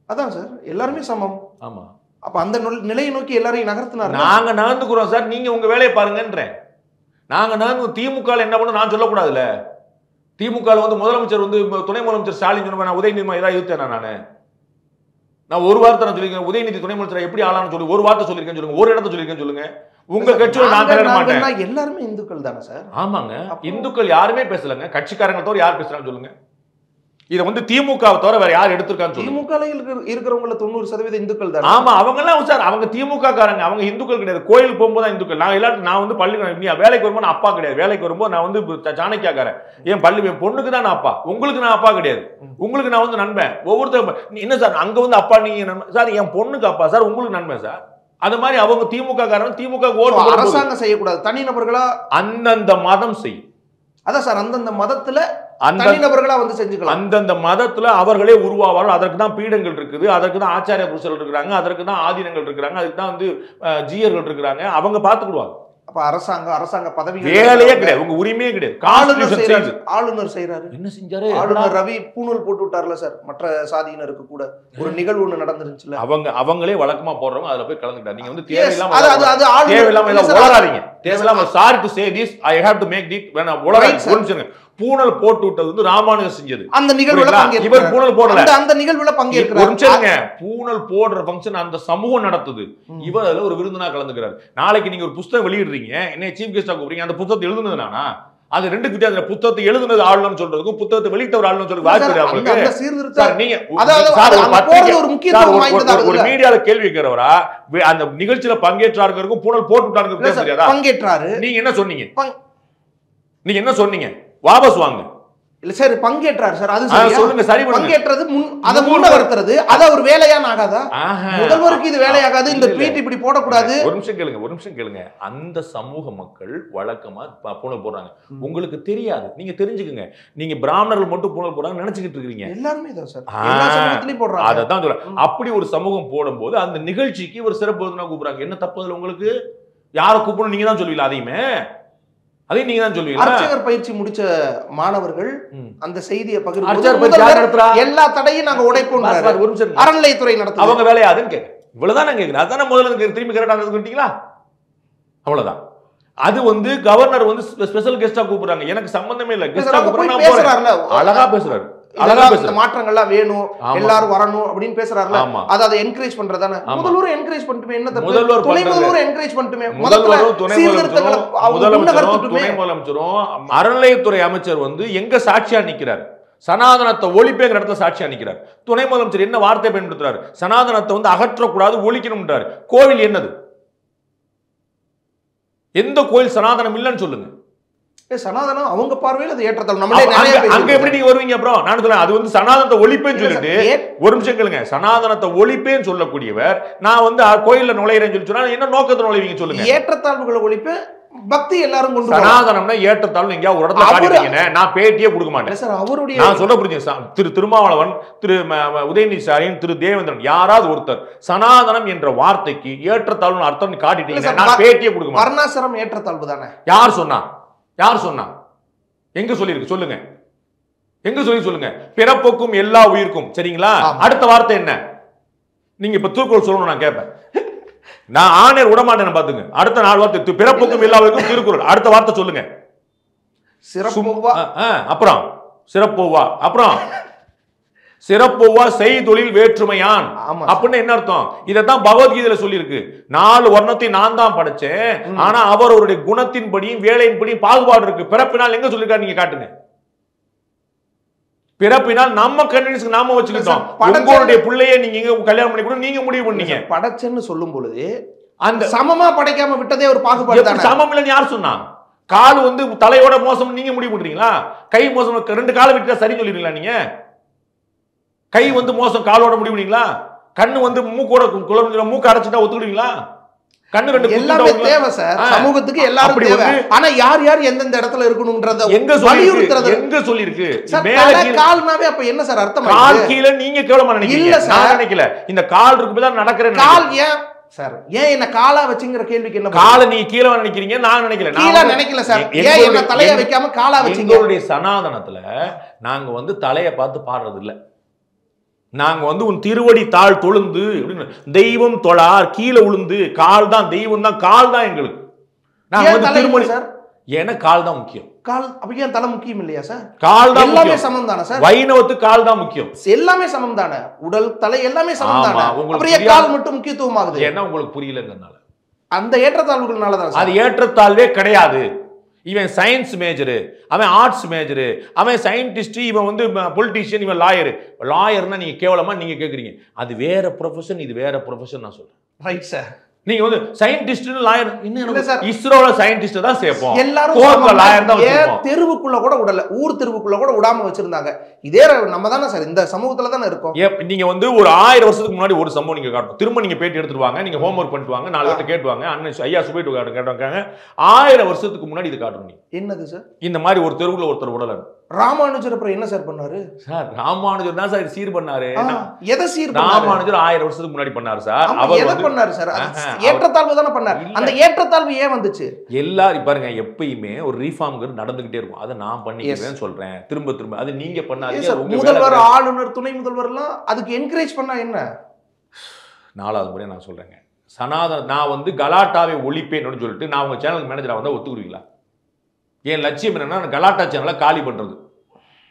அதான் சார், எல்லாருமே சமம். ஆமா, அப்ப அந்த நிலையை நோக்கி எல்லாரையும் நகர்த்தினார். நாங்க நகர்ந்துக்கிறோம் சார், நீங்க உங்க வேலையை பாருங்கன்றேன். நாங்க நகர்ந்து திமுக என்ன பண்ண நான் சொல்லக்கூடாதுல்ல. திமுக வந்து முதலமைச்சர் வந்து துணை முதலமைச்சர் ஸ்டாலின் சொன்ன உதயநிதி ஏதாவது இருத்தேன் நானு. நான் ஒரு வார்த்தை நான் சொல்லிருக்கேன். உதயநிதி துணை முதலமைச்சர் எப்படி ஆளான்னு சொல்லி ஒரு வார்த்தை சொல்லிருக்கேன்னு சொல்லுங்க. ஒரு இடத்த சொல்லிருக்கேன்னு சொல்லுங்க. உங்க கட்சியில நான் தர மாட்டேன். எல்லாருமே இந்துக்கள் தானே சார்? ஆமாங்க, இந்துக்கள் யாருமே பேசலங்க. கட்சிக்காரங்க தவிர யார் பேசுறான்னு சொல்லுங்க. இத வந்து திமுக தவிர வேற யார் எடுத்திருக்கான்னு சொல்லுங்க. திமுக இருக்கிறவங்கள 90% இந்துக்கள் தான். ஆமா, அவங்க எல்லாம் சார் அவங்க திமுக காரங்க. அவங்க இந்துக்கள் கிடையாது. கோயிலுக்கு போகும்போது இந்துக்கள். நான் வந்து பள்ளி வேலைக்கு வரும்போது அப்பா கிடையாது. வேலைக்கு வரும்போது நான் வந்து சாணக்கியாக்காரன். என் பள்ளி பொண்ணுக்கு தான் நான் அப்பா. உங்களுக்கு நான் அப்பா கிடையாது. உங்களுக்கு நான் வந்து நண்பன். ஒவ்வொருத்தரும் என்ன சார் அங்க வந்து அப்பா நீங்க நண்பன் சார், என் பொண்ணுக்கு அப்பா சார், உங்களுக்கு நண்பன் சார். அது மாதிரி அவங்க திமுக காரன். திமுக ஓட்டு அரசாங்கம் செய்யக்கூடாது, தனிநபர்களா அந்தந்த மதம் செய்யும். அதான் சார், அந்தந்த மதத்துல தனிநபர்களா வந்து செஞ்சுக்கலாம். அந்தந்த மதத்துல அவர்களே உருவாவார்கள். அதற்கு தான் பீடங்கள் இருக்குது, அதற்கு தான் ஆச்சாரிய புருஷர்கள் இருக்கிறாங்க, அதற்கு தான் ஆதீனங்கள் இருக்கிறாங்க, அதுக்கு தான் வந்து ஜீயர்கள் இருக்கிறாங்க. அவங்க பாத்துக்கிடுவாங்க. அப்ப அரசாங்க பதவி வேலையே கிடையாது, உங்க உரிமையே கிடையாது. ஆளுநர் செய்யறாரு. என்ன செஞ்சாரு? ஆளுநர் ரவி பூணூல் போட்டு விட்டார்ல சார், மற்ற சாதியினருக்கு கூட ஒரு நிகழ்வு ஒண்ணு நடந்துருச்சுல. அவங்களே வழக்கமா போடுறவங்க அதுல போய் கலந்துட்டாங்க. நீங்க வந்து தேவையில்லாம உளறாதீங்க. தேவையில்லாம sorry to say this, I have to make it when உளறாதீங்க. பூணல் போட்டு விட்டது வந்து ராமானுஜர் செஞ்சது. அந்த நிகழ்வுல இவர் பூணல் போடல. அந்த நிகழ்வுல பங்கேற்கிறார். பூணல் போடுற ஃபங்க்ஷன் அந்த சமூகம் நடத்துது. இவர் அதுல ஒரு விருந்தினா கலந்துக்கிறார். நாளைக்கு நீங்க ஒரு புத்தகம் வெளியிடுறீங்க, என்ன சீஃப் கெஸ்டா கூப்பிடுறீங்க, அந்த புத்தகத்தை எழுதுனது நானா? அது ரெண்டு கிட்ட புத்தகத்தை எழுதுனது ஆளுநர்னு சொல்றதுக்கும் புத்தகத்தை வெளியிட்டவர் ஆளுநர் சொல்றது வாய்ப்பு ஒரு மீடியால கேள்வி கேட்கிறவரா அந்த நிகழ்ச்சியில பங்கேற்றாருக்கும் பூணல் போட்டு விட்டாருங்க பங்கேற்றாரு. நீங்க என்ன சொன்னீங்க? நீங்க என்ன சொன்னீங்க? வாபஸ் வாங்க. இல்ல சார், பங்கேற்றாரு சார். அது சொல்லுங்க, சரி பங்கேற்றது அத முன்னவர்த்துறது அது ஒரு வேலையா ஆகாதா? முதல்வருக்கு இது வேலையாகாது. இந்த ட்வீட் இப்படி போடக்கூடாது. ஒரு நிமிஷம் கேளுங்க. அந்த சமூக மக்கள் வழக்கமா பூணல் போடுறாங்க. உங்களுக்கு தெரியாது, நீங்க தெரிஞ்சுக்குங்க. நீங்க பிராமணர்கள் மட்டும் பூணல் போடுறாங்க நினைச்சுக்கிட்டு இருக்கீங்க. எல்லாருமே தான் சார், எல்லா சமூகத்திலயும் போடுறாங்க. அததான் சொல்றேன். அப்படி ஒரு சமூகம் போடும்போது அந்த நிகழ்ச்சிக்கு ஒரு சிறப்பு விருந்தினரா கூப்பிடுறாங்க. என்ன தப்பு அதுல? உங்களுக்கு யாரை கூப்பிடணும் நீங்க தான் சொல்லுவீங்களா? அதையும் நீங்க தான் சொல்லுவீங்க. அர்ச்சகர் பயிற்சி முடிச்ச மாணவர்கள் அந்த செய்தியை பகிர்ந்து எல்லா தடையும் நாங்க உடைப்போம். அறநிலையத்துறை நடத்தும். அவங்க வேலையா அதுன்னு கேட்க இவ்வளவுதான் நான் கேட்கிறேன். அதான முதல்ல திரும்பி கரெக்டா அவ்வளவுதான். அது வந்து கவர்னர் வந்து ஸ்பெஷல் கெஸ்டா கூப்பிடுறாங்க. எனக்கு சம்பந்தமே இல்ல. கெஸ்டா கூப்பிடுறாங்க, அழகா பேசுறாரு. மாற்றங்கள்லாம் வேணும், எல்லாரும் வரணும் அப்படின்னு பேசுறாருல. அதை என்கரேஜ் பண்றதானே. முதல்வரும் என்கரேஜ் பண்ணட்டுமே, என்ன தப்பு? துணை முதல்வரும் என்கரேஜ் பண்ணட்டுமே. முதலமைச்சரும் அறநிலையத்துறை அமைச்சர் வந்து எங்க சாட்சியா நிக்கிறார்? சனாதனத்தை ஒழிப்பேங்கிற இடத்துல சாட்சியா நிக்கிறார். துணை முதலமைச்சர் என்ன வார்த்தை பயன்படுத்துறாரு? சனாதனத்தை வந்து அகற்றக்கூடாது, ஒழிக்கணும்ன்றாரு. கோவில் என்னது? எந்த கோயில் சனாதனம் இல்லைன்னு சொல்லுங்க. சனாதனம் அவங்க பார்வையில் அது ஏற்றத்தாழ்வு. அங்க எப்படி நீங்க வருவீங்க? அப்புறம் நான் சொல்றேன், அது வந்து சனாதனத்தை ஒழிப்பேன்னு சொல்லிட்டு ஒரு நிமிஷம் கேளுங்க. சனாதனத்தை ஒழிப்பேன்னு சொல்லக்கூடியவர் நான் வந்து கோயில்ல நுழையிறேன்னு சொல்லி சொன்னா என்ன நோக்கத்தை நுழைவீங்க சொல்லுங்க? ஏற்றத்தாழ்வுகளை ஒழிப்பு, பக்தி எல்லாரும் கொண்டு சனாதனம்னா ஏற்றத்தாழ்வு எங்கேயாவது ஒரு இடத்துல காட்டிட்டீங்க, நான் பேட்டியே கொடுக்க மாட்டேன் சார். அவருடைய நான் சொல்ல புரிஞ்சுங்க. திருமாவளவன், உதயநிதி ஸ்டாலின், தேவேந்திரன் யாராவது ஒருத்தர் சனாதனம் என்ற வார்த்தைக்கு ஏற்றத்தாழ்வு அர்த்தம் காட்டிட்டீங்க, நான் பேட்டியே கொடுக்க மாட்டேன். வர்ணாசிரம் ஏற்றத்தாழ்வு தானே? யார் சொன்னா? எங்க சொல்லிருக்கு சொல்லுங்க? எங்க சொல்லுங்க? பிறப்புக்கும் எல்லா உயிருக்கும். சரிங்களா? அடுத்த வார்த்தை என்ன? நீங்க இப்ப திருக்குறள் சொல்லணும், நான் கேட்பேன். நான் ஆணையர் விட மாட்டேன் பாத்துங்க. அடுத்த 4 வார்த்தை பிறப்புக்கும் எல்லா உயிருக்கும் திருக்குறள். அடுத்த வார்த்தை சொல்லுங்க. சிறப்புவா. அப்புறம் சிறப்புவா. அப்புறம் சிறப்புவா செய்தொழில் வேற்றுமையான் அப்படின்னு என்ன அர்த்தம்? இதத்தான் பகவத்கீதையில சொல்லி இருக்கு. 4 வர்ணத்தை நான் தான் படைச்சேன், ஆனா அவருடைய குணத்தின்படியும் வேலையின்படியும் பாகுபாடு இருக்கு. பிறப்பினால் எங்க சொல்லிருக்காரு? நீங்க காட்டுங்க. பிறப்பினால் நம்ம கன்வீனியன்ஸ்க்கு நாம வச்சுக்கிட்டோம். உங்களுடைய பிள்ளையை நீங்க கல்யாணம் பண்ணி கூட நீங்க முடிவு பண்ணீங்க. படைச்சேன்னு சொல்லும் பொழுது அந்த சமமா படைக்காம விட்டதே ஒரு பாகுபாடு தானே. சமம் இல்லைன்னு யார் சொன்னா? கால் வந்து தலையோட மோசம் நீங்க முடிவு பண்றீங்களா? கை மோசம், 2 காலை விட்டுட்டா சரி சொல்லிடுறீங்களா? நீங்க கை வந்து மோசம் காலோட முடிவு பண்ணீங்களா? கண்ணு வந்து மூக்கோட மூக்கு அடைச்சிட்டா ஒத்துக்கிடுவீங்களா? கண்ணு 2 எல்லாமே தேவை சார். சமூகத்துக்கு எல்லாரும் தேவை. ஆனா யார் யார் எந்தெந்த இடத்துல இருக்கணும்ன்றத எங்க சொல்லிருக்கிறது? எங்க சொல்லிருக்கு? மேல கால்னாவே அப்ப என்ன சார் அர்த்தம்? கால் கீழ நீங்க கேவலமா நினைக்கிறீங்க. இல்ல சார், நான் நினைக்கல. இந்த கால் இருக்கு போல நடக்கிறேன். கால் ஏன் சார், ஏன் என்ன காலா வச்சுங்கிற கேள்விக்கு என்ன? காலை நீங்க கீழ நினைக்கிறீங்க, நான் நினைக்கல. கீழ நினைக்கல சார். ஏன் என்ன தலைய வைக்காம காலா வச்சீங்க? உங்களுடைய சனாதனத்துல நாங்க வந்து தலைய பார்த்து பாடுறது இல்ல. நாங்க வந்து உன் திருவடி தாழ் தொழுந்து தெய்வம் தொழார் கீழே உளுந்து கால் தான் தெய்வம் தான், கால் தான் எங்களுக்கு. நாங்க வந்து திருமணி சார். ஏன்னா கால் தான் முக்கியம். கால் அப்ப தலை முக்கியம் இல்லையா சார்? கால் தான் எல்லாமே சமம் தானே சார்? வைணவத்துக்கு கால் தான் முக்கியம். எல்லாமே சமம் தானே, உடல் தலை எல்லாமே சமம் தானே. அப்புறம் கால் மட்டும் முக்கியத்துவம் ஆகுது. ஏன்னா உங்களுக்கு புரியலங்கறனால. அந்த ஏற்றத்தாழ்வுகள்னால தான். அது ஏற்றத்தாழ்வே கிடையாது. இவன் சயின்ஸ் மேஜரு, அவன் ஆர்ட்ஸ் மேஜரு, அவன் சயின்டிஸ்ட், இவன் வந்து பொலிட்டீஷியன், இவன் லாயரு. லாயர்னா நீங்க கேவலமா நீங்க கேக்குறீங்க. அது வேற ப்ரொஃபஷன், இது வேற ப்ரொஃபஷன் நான் சொல்றேன். Right sir. நீங்க வந்து சயின்டிஸ்ட் லாயர் இன்னும் இஸ்ரோல சயின்டிஸ்ட் தான் சேர்ப்போம். எல்லாரும் லாயர் தான் வச்சிருப்போம். தெருவுக்குள்ள கூட விடல, ஊர் தெருவுக்குள்ள கூட விடாம வச்சிருந்தாங்க. இதே நம்ம தானே சார் இந்த சமூகத்துல தானே இருக்கோம். நீங்க வந்து ஒரு 1000 வருஷத்துக்கு முன்னாடி ஒரு சம்பவம் நீங்க காட்டணும். திரும்ப நீங்க பேட்டி எடுத்துருவாங்க, நீங்க ஹோம்வொர்க் பண்ணிட்டு வாங்க, 4 பேர் கேட்டுவாங்க, அண்ணன் ஐயா சுபைட்டு கேட்டாங்க. 1000 வருஷத்துக்கு முன்னாடி இது காட்டணும். என்னது சார்? இந்த மாதிரி ஒரு தெருவுல ஒருத்தர் விடல. ராமானுஜர் அப்புறம் என்ன சார் பண்ணாரு? சார் ராமானுஜர் தான் சார் சீர் பண்ணாரு. எதை சீர் பண்ணாரு? ராமானுஜர் 1000 வருஷத்துக்கு முன்னாடி பண்ணாரு சார். அவர் எதை பண்ணாரு சார்? ஏற்றத்தாழ்வு தானே பண்ணாரு. அந்த ஏற்றத்தாழ்வு ஏன் வந்துச்சு? எல்லாரும் பாருங்க, எப்பயுமே ஒரு ரீஃபார்ம்ங்கிறது நடந்துகிட்டே இருக்கும். அதை நான் பண்ணிக்கிறேன்னு சொல்றேன் திரும்ப திரும்ப. அது நீங்க பண்ணாதீங்க. முதல்வர், ஆளுநர், துணை முதல்வர் எல்லாம் அதுக்கு என்கரேஜ் பண்ணா என்ன? 4வது முறை நான் சொல்றேங்க, சனாதன நான் வந்து கலாட்டாவை ஒழிப்பேன்னு சொல்லிட்டு நான் உங்க சேனலுக்கு மேனேஜரா வந்தா ஒத்துக்குவீங்களா? என் லட்சியம் என்னன்னா கலாட்டா சேனலை காலி பண்றது.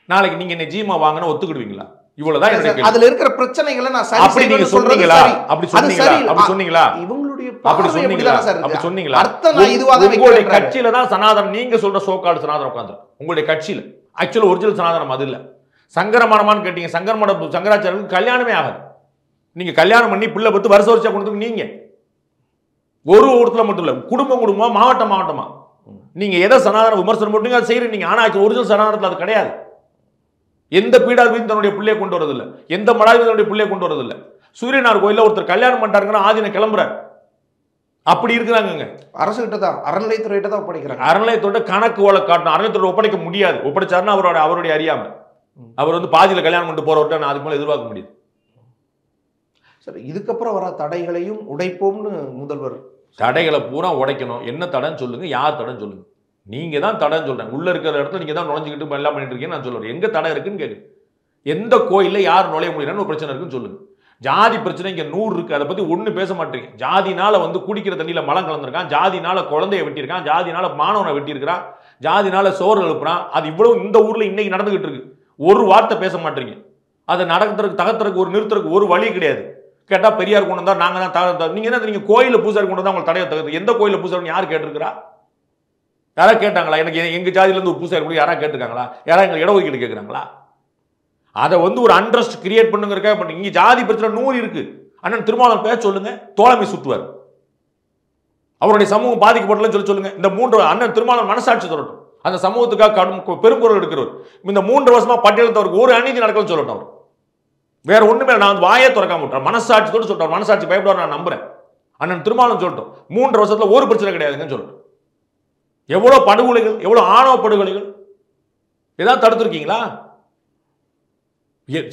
நாளைக்கு நீங்க நிஜமா வாங்கினா ஒத்துக்கிடுவீங்களா? இவ்வளவுதான் எனக்கு. அதுல இருக்கிற பிரச்சனைகளை நான் சரி அப்படி நீங்க சொன்னீங்களா? அப்படி சொன்னீங்களா? அப்படி சொன்னீங்களா? இவங்களுடைய அப்படி சொன்னீங்களா? அப்படி சொன்னீங்களா? உங்களுடைய கட்சியில தான் சனாதனம், நீங்க சொல்ற சோகால் சனாதனம் உட்கார்ந்து உங்களுடைய கட்சியில. ஆக்சுவலா ஒரிஜினல் சனாதனம் அது இல்ல. சங்கரமடமான்னு கேட்டீங்க. சங்கராச்சாரியருக்கு கல்யாணமே ஆகாது. நீங்க கல்யாணம் பண்ணி பிள்ளை பத்து வருஷம் கொண்டு நீங்க ஒரு ஒருத்தர் மட்டும் இல்ல, குடும்பம் குடும்பமா, மாவட்டம் மாவட்டமா நீங்க எதை சனாதன விமர்சனம் போட்டீங்க அதை செய்யறீங்க. ஆனா ஒரிஜினல் சனாதனத்தில் அது கிடையாது. எந்த பீடாதிபதியும் தன்னுடைய பிள்ளையை கொண்டு வரதில்ல, எந்த மடாதிபதி தன்னுடைய பிள்ளையை கொண்டு வரதில்ல. சூரியனார் கோயில்ல ஒருத்தர் கல்யாணம் பண்ணிட்டாருங்கன்னா ஆதின கிளம்புறாரு. அப்படி இருக்கிறாங்க. அரசு கிட்ட தான், அறநிலையத்துறை கிட்ட தான் ஒப்படைக்கிறாங்க. அறநிலையத்தோட கணக்கு வழக்கு காட்டணும். அறநிலையத்தோட ஒப்படைக்க முடியாது. ஒப்படைச்சாருன்னா அவருடைய அறியாம அவர் வந்து பாதியில கல்யாணம் பண்ணிட்டு போறவர்கிட்ட நான் அதுக்கு மேல எதிர்பார்க்க முடியாது. சரி, இதுக்கப்புறம் வர தடைகளையும் உடைப்போம்னு முதல்வர். தடைகளை பூரா உடைக்கணும். என்ன தடைன்னு சொல்லுங்க, யார் தடைன்னு சொல்லுங்க. நீங்க தான் தடைன்னு சொல்றேன். உள்ள இருக்கிற இடத்துல நீங்க தான் நுழைஞ்சிக்கிட்டு எல்லாம் பண்ணிட்டு இருக்கீங்க. நான் சொல்றேன் எங்க தடை இருக்குன்னு கேட்கு. எந்த கோயில்ல யார் நுழைய முடியலன்னு ஒரு பிரச்சனை இருக்குன்னு சொல்லுங்க. ஜாதி பிரச்சனை இங்க 100 இருக்கு. அதை பத்தி ஒண்ணு பேச மாட்டீங்க. ஜாதினால வந்து குடிக்கிற தண்ணியில மலம் கலந்துருக்கான், ஜாதினால குழந்தைய வெட்டியிருக்கான், ஜாதினால மாணவனை வெட்டியிருக்கிறான், ஜாதினால சோறு எழுப்புறான். அது இவ்வளவு இந்த ஊர்ல இன்னைக்கு நடந்துகிட்டு இருக்கு. ஒரு வார்த்தை பேச மாட்டீங்க. அதை நடக்கிறதுக்கு தகர்த்துறதுக்கு ஒரு நிறுத்துறதுக்கு ஒரு வழி கிடையாது. கேட்டா பெரியார் கொண்டு வந்தா நாங்க தான் நீங்க என்ன நீங்க கோயில பூசாரி கொண்டு வந்தா உங்களுக்கு தடையை தகுது. எந்த கோயில பூசாரி யார் கேட்டிருக்கிறா? யாராவது கேட்டாங்களா? எனக்கு எங்க ஜாதியில இருந்து ஒரு பூசாரி கூட யாராவது கேட்டிருக்காங்களா? யாராவது எங்களுக்கு இடஒதுக்கீடு கேட்கிறாங்களா? அதை வந்து ஒரு அண்ட்ரஸ்ட் கிரியேட் பண்ணுங்கிறக்காக பண்ணி இங்க ஜாதி பிரச்சனை 100 இருக்கு. அண்ணன் திருமாவளவன் பேச சொல்லுங்க, தோழமை சுட்டுவார். அவருடைய சமூகம் பாதிக்கப்படலன்னு சொல்லுங்க. இந்த 3 அண்ணன் திருமாவளவன் மனசாட்சி சொல்லட்டும். அந்த சமூகத்துக்காக பெருங்குரல் எடுக்கிறவர். இந்த 3 வருஷமா பட்டியலத்தவருக்கு ஒரு அநீதி நடக்கலன்னு சொல்லட்டும். அவர் வேற ஒண்ணுமே நான் வாயே திறக்காம விட்டுறேன். மனசாட்சியோடு சொல்றார். மனசாட்சி பயப்படுவார் நான் நம்புறேன். அண்ணன் திருமாவளவன் சொல்லட்டும் 3 வருஷத்துல ஒரு பிரச்சனை கிடையாதுன்னு சொல்லட்டும். எவ்வளவு படுகொலைகள், எவ்வளவு ஆணவ படுகொலைகள் ஏதாவது தடுத்திருக்கீங்களா?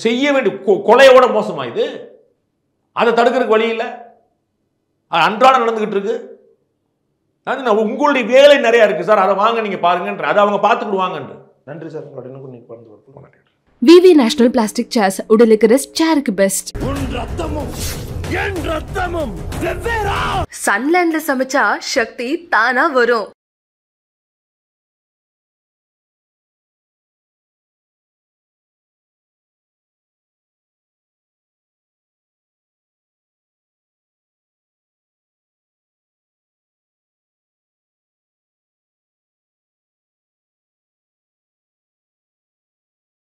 செய்ய வேண்டிய கொலையோட மோசமா இது. அதை தடுக்கிறதுக்கு வழி இல்லை. அன்றாடம் நடந்துகிட்டு இருக்கு. உங்களுடைய வேலை நிறைய இருக்கு சார், அதை வாங்க நீங்க பாருங்கன்ற, அதை அவங்க பார்த்துக்கிடுவாங்கன்ற. நன்றி சார். விவி நேஷனல் பிளாஸ்டிக் சேர்ஸ் உடலுக்கு ரெஸ்ட், சேருக்கு பெஸ்ட். சன்லேண்ட்ல சமைச்சா சக்தி தானா வரும்.